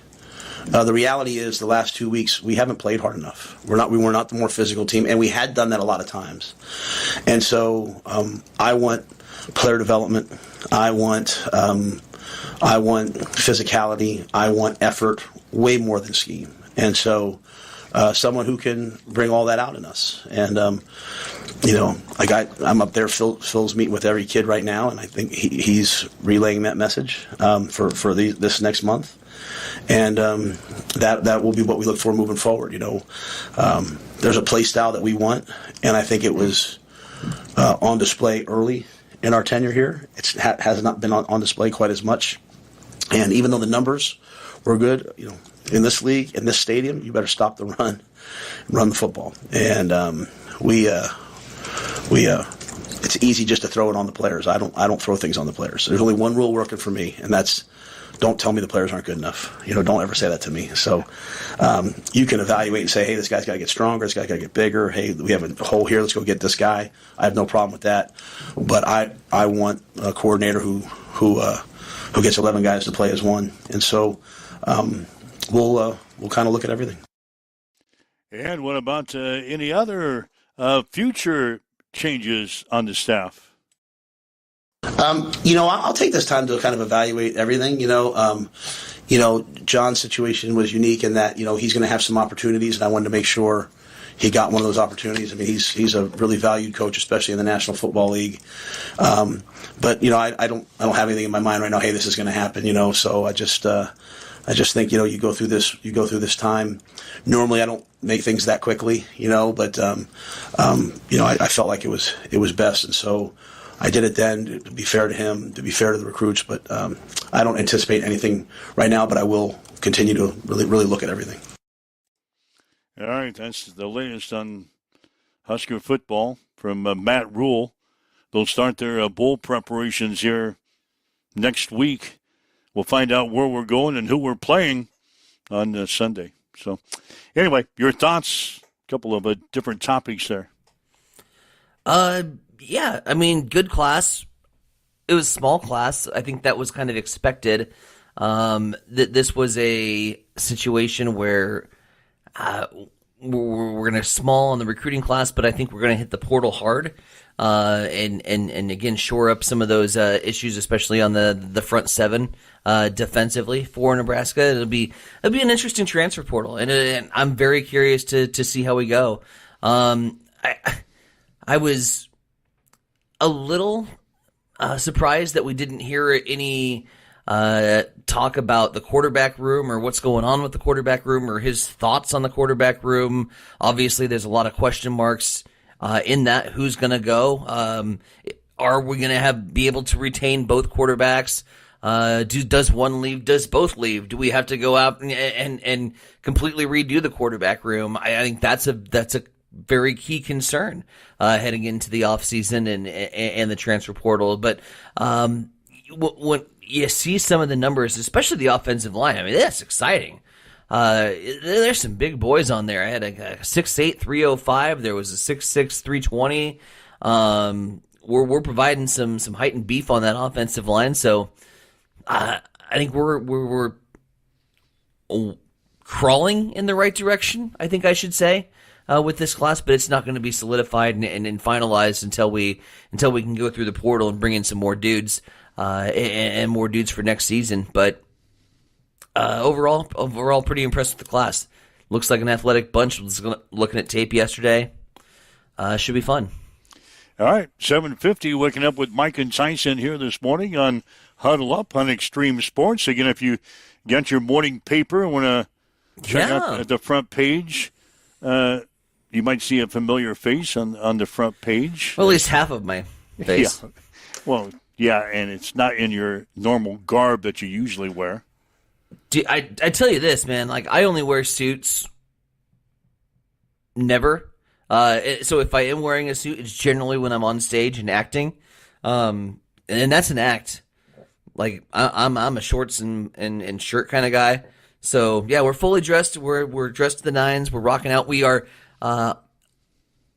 The reality is, the last 2 weeks we haven't played hard enough. We were not the more physical team, and we had done that a lot of times. And so I want player development. I want physicality. I want effort, way more than scheme. And so someone who can bring all that out in us. And I'm up there. Phil's meeting with every kid right now, and I think he's relaying that message for this next month. And that will be what we look for moving forward. There's a play style that we want, and I think it was on display early in our tenure here. It has not been on display quite as much. And even though the numbers were good, in this league, in this stadium, you better stop the run the football. And it's easy just to throw it on the players. I don't throw things on the players. There's only one rule working for me, and that's, don't tell me the players aren't good enough. Don't ever say that to me. So you can evaluate and say, hey, this guy's got to get stronger. This guy's got to get bigger. Hey, we have a hole here. Let's go get this guy. I have no problem with that. But I want a coordinator who gets 11 guys to play as one. And so we'll kind of look at everything. And what about any other future changes on the staff? I'll take this time to kind of evaluate everything. John's situation was unique in that, he's going to have some opportunities, and I wanted to make sure he got one of those opportunities. He's a really valued coach, especially in the National Football League. But I don't have anything in my mind right now. Hey, this is going to happen. So I just think, you go through this time. Normally I don't make things that quickly, but I felt like it was best, and so I did it then to be fair to him, to be fair to the recruits. But I don't anticipate anything right now, but I will continue to really look at everything. All right, that's the latest on Husker football from Matt Rule. They'll start their bowl preparations here next week. We'll find out where we're going and who we're playing on Sunday. So, anyway, your thoughts? A couple of different topics there. Yeah, good class. It was small class. I think that was kind of expected. This was a situation where we're going to small on the recruiting class, but I think we're going to hit the portal hard, and again shore up some of those issues, especially on the front seven defensively for Nebraska. It'll be an interesting transfer portal, and I'm very curious to see how we go. I was a little surprised that we didn't hear any talk about the quarterback room or what's going on with the quarterback room or his thoughts on the quarterback room. Obviously, there's a lot of question marks in that. Who's going to go? Are we going to be able to retain both quarterbacks? Does one leave? Does both leave? Do we have to go out and completely redo the quarterback room? I think that's a very key concern heading into the offseason and the transfer portal. But when you see some of the numbers, especially the offensive line, I mean, that's exciting. There's some big boys on there. I had a 6'8", 305. There was a 6'6", 320. We're providing some height and beef on that offensive line. So I think we're crawling in the right direction, I think I should say, with this class, but it's not going to be solidified and finalized until we can go through the portal and bring in some more dudes and more dudes for next season. But overall, pretty impressed with the class. Looks like an athletic bunch. Looking at tape yesterday, should be fun. All right, 7:50, waking up with Mike and Tyson here this morning on Huddle Up on Extreme Sports. Again, if you got your morning paper and want to check out at the front page, you might see a familiar face on the front page. Well, at least half of my face. Yeah. Well, yeah, and it's not in your normal garb that you usually wear. I tell you this, man. Like, I only wear suits. Never. So if I am wearing a suit, it's generally when I'm on stage and acting, and that's an act. Like I'm a shorts and shirt kind of guy. So yeah, we're fully dressed. We're dressed to the nines. We're rocking out. We are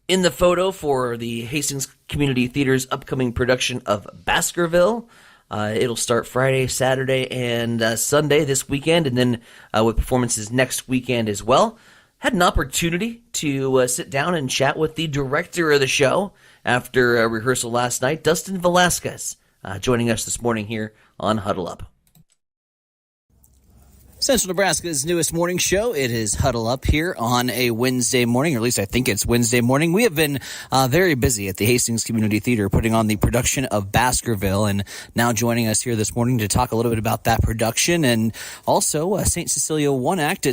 in the photo for the Hastings Community Theater's upcoming production of Baskerville. It'll start Friday, Saturday, and Sunday this weekend, and then with performances next weekend as well. Had an opportunity to sit down and chat with the director of the show after a rehearsal last night, Dustin Velasquez, joining us this morning here on Huddle Up. Central Nebraska's newest morning show. It is Huddle Up here on a Wednesday morning, or at least I think it's Wednesday morning. We have been very busy at the Hastings Community Theater putting on the production of Baskerville, and now joining us here this morning to talk a little bit about that production, and also St. Cecilia One Act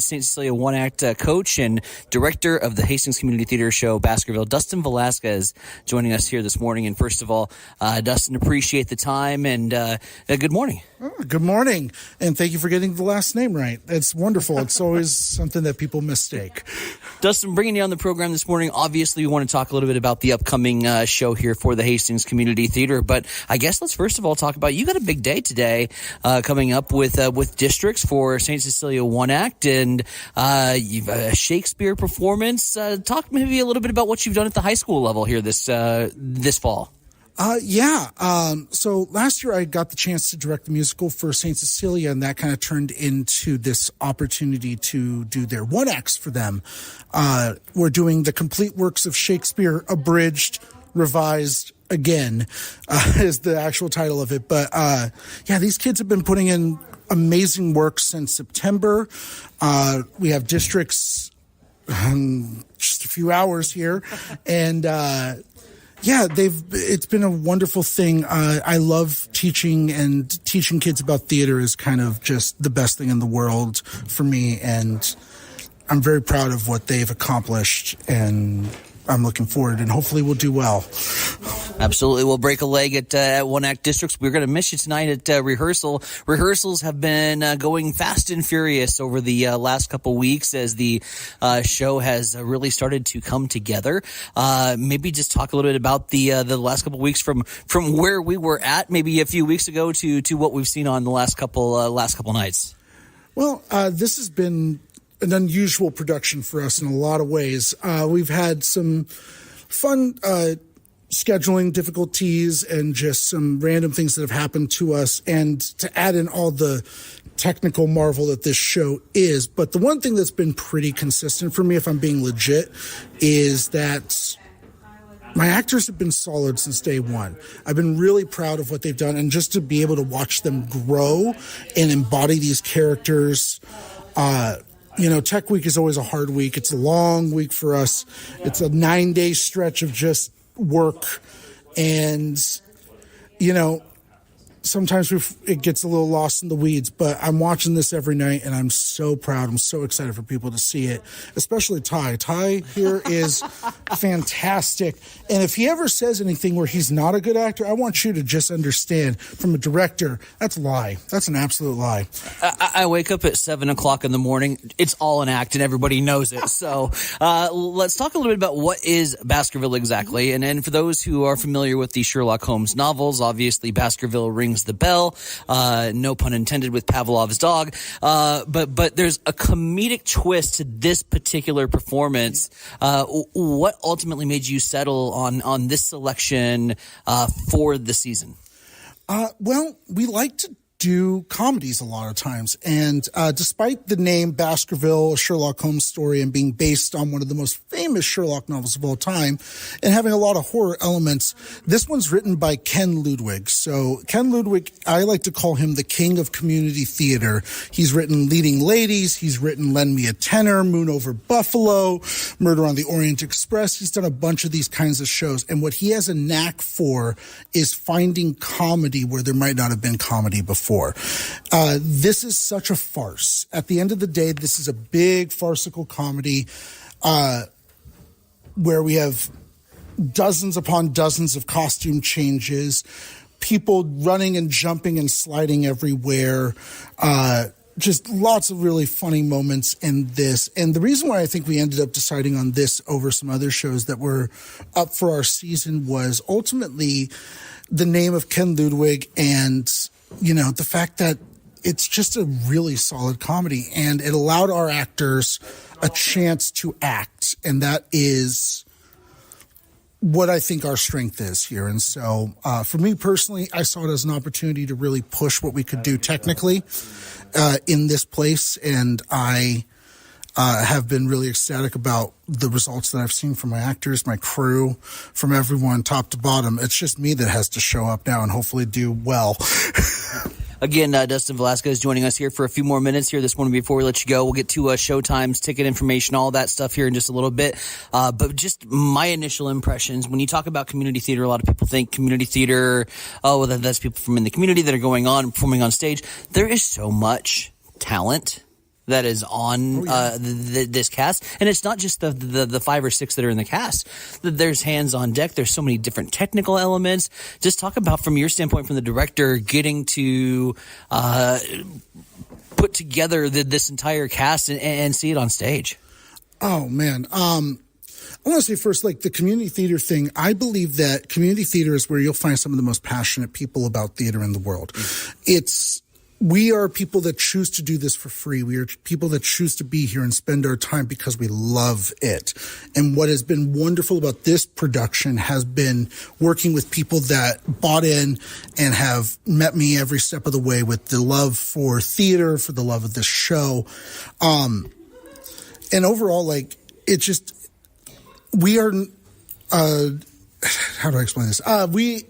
coach and director of the Hastings Community Theater show Baskerville, Dustin Velasquez, joining us here this morning. And first of all, Dustin, appreciate the time, and good morning. Good morning, and thank you for getting the last name right. It's wonderful. It's always something that people mistake. Dustin, bringing you on the program this morning, obviously we want to talk a little bit about the upcoming show here for the Hastings Community Theater, but I guess let's first of all talk about, you got a big day today coming up with districts for St. Cecilia One Act, and you've a Shakespeare performance. Talk maybe a little bit about what you've done at the high school level here this fall. So last year I got the chance to direct the musical for St. Cecilia, and that kind of turned into this opportunity to do their one acts for them. We're doing the complete works of Shakespeare, abridged, revised again, is the actual title of it. But, these kids have been putting in amazing work since September. We have districts, just a few hours here, and, it's been a wonderful thing. I love teaching, and teaching kids about theater is kind of just the best thing in the world for me. And I'm very proud of what they've accomplished, and I'm looking forward, and hopefully we'll do well. Absolutely. We'll break a leg at One Act Districts. We're going to miss you tonight at rehearsal. Rehearsals have been going fast and furious over the last couple weeks as the show has really started to come together. Maybe just talk a little bit about the last couple weeks from where we were at maybe a few weeks ago to what we've seen on the last couple nights. Well, this has been an unusual production for us in a lot of ways. We've had some fun scheduling difficulties and just some random things that have happened to us, and to add in all the technical marvel that this show is. But the one thing that's been pretty consistent for me, if I'm being legit, is that my actors have been solid since day one. I've been really proud of what they've done, and just to be able to watch them grow and embody these characters. Tech Week is always a hard week. It's a long week for us. It's a 9-day stretch of just work. And, sometimes it gets a little lost in the weeds, but I'm watching this every night, and I'm so proud. I'm so excited for people to see it, especially Ty. Ty here is fantastic, and if he ever says anything where he's not a good actor, I want you to just understand, from a director, that's a lie. That's an absolute lie. I wake up at 7 o'clock in the morning. It's all an act, and everybody knows it. So let's talk a little bit about what is Baskerville exactly. And for those who are familiar with the Sherlock Holmes novels, obviously Baskerville rings the bell. No pun intended with Pavlov's dog. But there's a comedic twist to this particular performance. What ultimately made you settle on this selection for the season? Well, we like to do comedies a lot of times. And despite the name Baskerville, a Sherlock Holmes story, and being based on one of the most famous Sherlock novels of all time, and having a lot of horror elements, this one's written by Ken Ludwig. So Ken Ludwig, I like to call him the king of community theater. He's written Leading Ladies. He's written Lend Me a Tenor, Moon Over Buffalo, Murder on the Orient Express. He's done a bunch of these kinds of shows. And what he has a knack for is finding comedy where there might not have been comedy before. This is such a farce. At the end of the day, this is a big farcical comedy where we have dozens upon dozens of costume changes, people running and jumping and sliding everywhere, just lots of really funny moments in this. And the reason why I think we ended up deciding on this over some other shows that were up for our season was ultimately the name of Ken Ludwig and the fact that it's just a really solid comedy, and it allowed our actors a chance to act. And that is what I think our strength is here. And so for me personally, I saw it as an opportunity to really push what we could do technically in this place. And I have been really ecstatic about the results that I've seen from my actors, my crew, from everyone top to bottom. It's just me that has to show up now and hopefully do well. Again, Dustin Velasquez joining us here for a few more minutes here this morning before we let you go. We'll get to showtimes, ticket information, all that stuff here in just a little bit. But just my initial impressions, when you talk about community theater, a lot of people think community theater, that's people from in the community that are going on and performing on stage. There is so much talent that is on this cast, and it's not just the 5 or 6 that are in the cast. There's hands on deck. There's so many different technical elements. Just talk about, from your standpoint, from the director, getting to put together this entire cast and see it on stage. Oh man, I want to say first, like the community theater thing, I believe that community theater is where you'll find some of the most passionate people about theater in the world. We are people that choose to do this for free. We are people that choose to be here and spend our time because we love it. And what has been wonderful about this production has been working with people that bought in and have met me every step of the way with the love for theater, for the love of this show. And overall, like, it just, we are, how do I explain this? We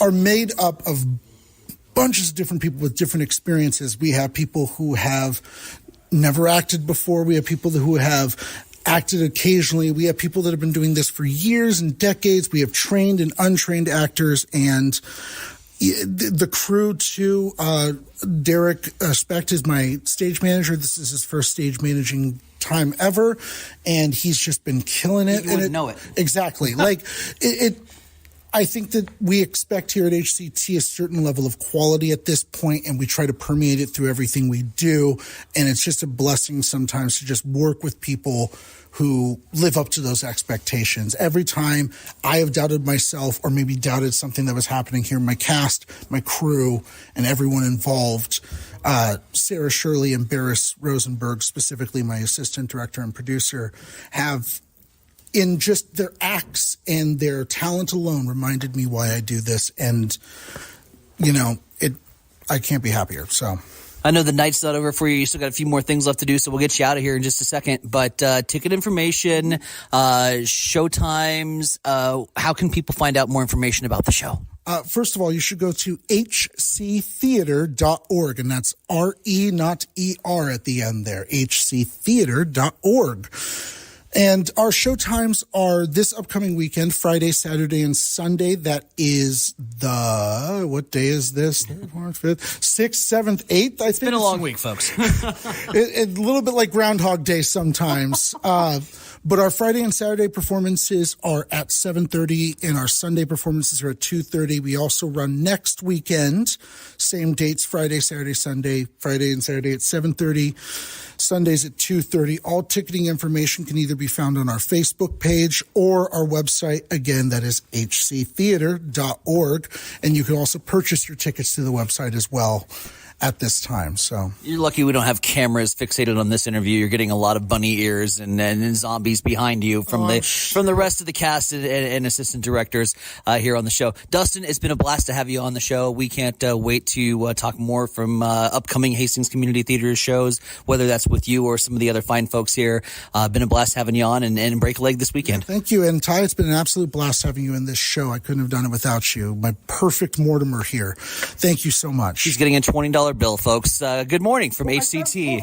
are made up of bunches of different people with different experiences. We have people who have never acted before. We have people who have acted occasionally. We have people that have been doing this for years and decades. We have trained and untrained actors, and the crew too. Derek Specht is my stage manager. This is his first stage managing time ever, and he's just been killing it. You wouldn't know it. Exactly. Like I think that we expect here at HCT a certain level of quality at this point, and we try to permeate it through everything we do. And it's just a blessing sometimes to just work with people who live up to those expectations. Every time I have doubted myself or maybe doubted something that was happening here, my cast, my crew, and everyone involved, Sarah Shirley and Barris Rosenberg, specifically my assistant director and producer, have, in just their acts and their talent alone, reminded me why I do this. And, I can't be happier. So I know the night's not over for you. You still got a few more things left to do, so we'll get you out of here in just a second. But ticket information, showtimes, how can people find out more information about the show? First of all, you should go to hctheater.org, and that's R-E, not E-R at the end there, hctheater.org. And our show times are this upcoming weekend, Friday, Saturday, and Sunday. That is what day is this? 3rd, 4th, 5th, 6th, 7th, 8th, I think. It's been a long week, folks. A little bit like Groundhog Day sometimes. But our Friday and Saturday performances are at 7:30, and our Sunday performances are at 2:30. We also run next weekend, same dates, Friday, Saturday, Sunday, Friday and Saturday at 7:30, Sundays at 2:30. All ticketing information can either be found on our Facebook page or our website. Again, that is hctheater.org. And you can also purchase your tickets to the website as well at this time. So you're lucky we don't have cameras fixated on this interview. You're getting a lot of bunny ears and zombies behind you from the rest of the cast and assistant directors here on the show. Dustin, it's been a blast to have you on the show. We can't wait to talk more from upcoming Hastings Community Theater shows, whether that's with you or some of the other fine folks here. Been a blast having you on and break a leg this weekend. Yeah, thank you. And Ty, it's been an absolute blast having you in this show. I couldn't have done it without you. My perfect Mortimer here. Thank you so much. He's getting a $20 bill, folks. Good morning from HCT.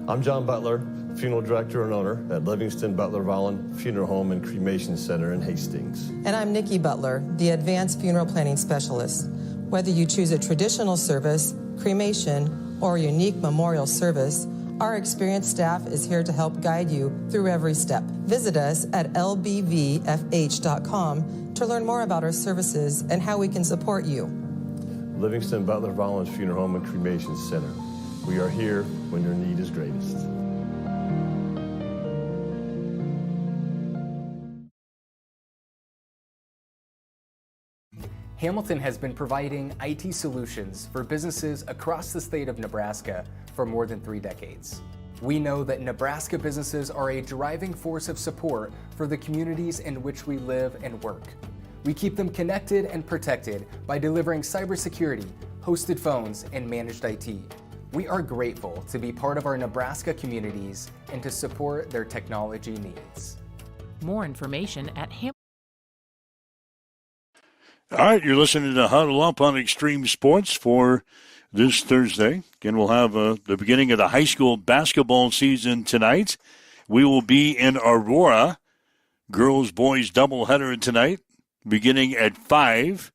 I'm John Butler, funeral director and owner at Livingston Butler Volland Funeral Home and Cremation Center in Hastings. And I'm Nikki Butler, the advanced funeral planning specialist. Whether you choose a traditional service, cremation, or a unique memorial service, our experienced staff is here to help guide you through every step. Visit us at lbvfh.com to learn more about our services and how we can support you. Livingston Butler Volland Funeral Home and Cremation Center. We are here when your need is greatest. Hamilton has been providing IT solutions for businesses across the state of Nebraska for more than 3 decades. We know that Nebraska businesses are a driving force of support for the communities in which we live and work. We keep them connected and protected by delivering cybersecurity, hosted phones, and managed IT. We are grateful to be part of our Nebraska communities and to support their technology needs. More information at All right, you're listening to Huddle Up on Extreme Sports for this Thursday. Again, we'll have the beginning of the high school basketball season tonight. We will be in Aurora. Girls-boys doubleheader tonight, beginning at 5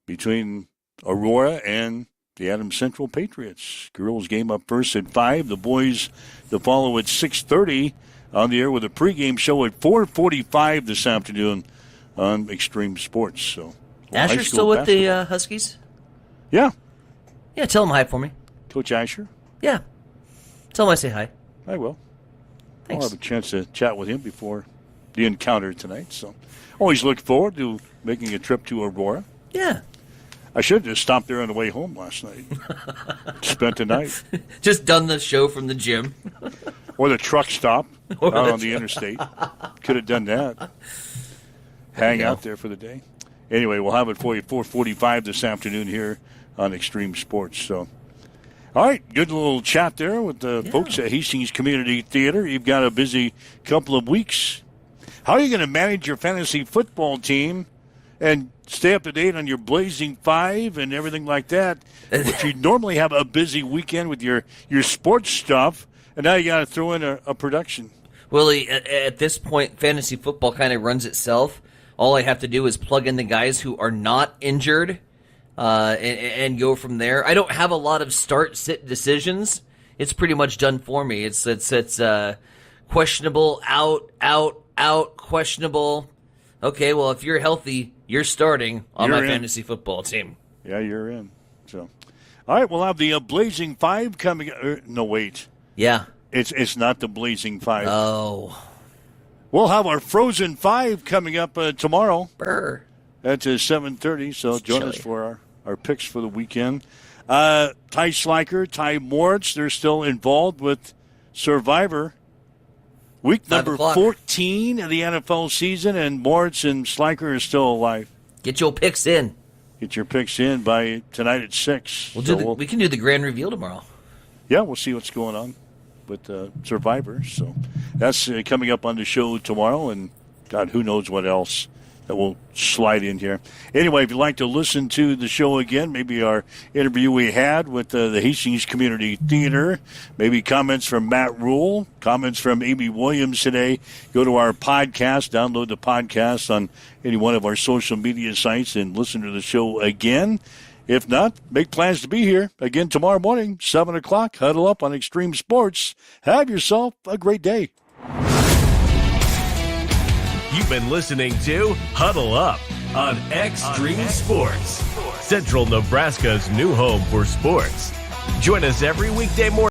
between Aurora and the Adams Central Patriots. Girls game up first at 5. The boys to follow at 6:30 on the air with a pregame show at 4:45 this afternoon on Extreme Sports. So, Asher's still with the Huskies? Yeah. Yeah, tell him hi for me. Coach Asher? Yeah. Tell him I say hi. I will. Thanks. I'll have a chance to chat with him before the encounter tonight. So, always look forward to making a trip to Aurora. Yeah. I should have just stopped there on the way home last night. Spent the night. Just done the show from the gym. Or the truck stop out on the interstate. Could have done that. Hang out there for the day. Anyway, we'll have it for you 4:45 this afternoon here on Extreme Sports. So, all right, good little chat there with the folks at Hastings Community Theater. You've got a busy couple of weeks. How are you going to manage your fantasy football team and stay up to date on your Blazing Five and everything like that? But you normally have a busy weekend with your sports stuff, and now you got to throw in a production. Willie, at this point, fantasy football kind of runs itself. All I have to do is plug in the guys who are not injured and go from there. I don't have a lot of start-sit decisions. It's pretty much done for me. It's questionable, out, questionable. Okay, well, if you're healthy, you're starting on my fantasy football team. Yeah, you're in. So, all right, we'll have the Blazing Five coming. No, wait. Yeah. It's not the Blazing Five. Oh. We'll have our Frozen Five coming up tomorrow. Brr. That's at 7:30, so join us for our picks for the weekend. Ty Schleicher, Ty Moritz, they're still involved with Survivor. Week number 14 of the NFL season, and Moritz and Schleicher are still alive. Get your picks in. Get your picks in by tonight at 6. We can do the grand reveal tomorrow. Yeah, we'll see what's going on with Survivor. So that's coming up on the show tomorrow, and God, who knows what else that will slide in here. Anyway, if you'd like to listen to the show again, maybe our interview we had with the Hastings Community Theater, maybe comments from Matt Rule, comments from Amy Williams today, go to our podcast, download the podcast on any one of our social media sites and listen to the show again. If not, make plans to be here again tomorrow morning, 7 o'clock. Huddle up on Extreme Sports. Have yourself a great day. You've been listening to Huddle Up on Extreme Sports, Central Nebraska's new home for sports. Join us every weekday morning.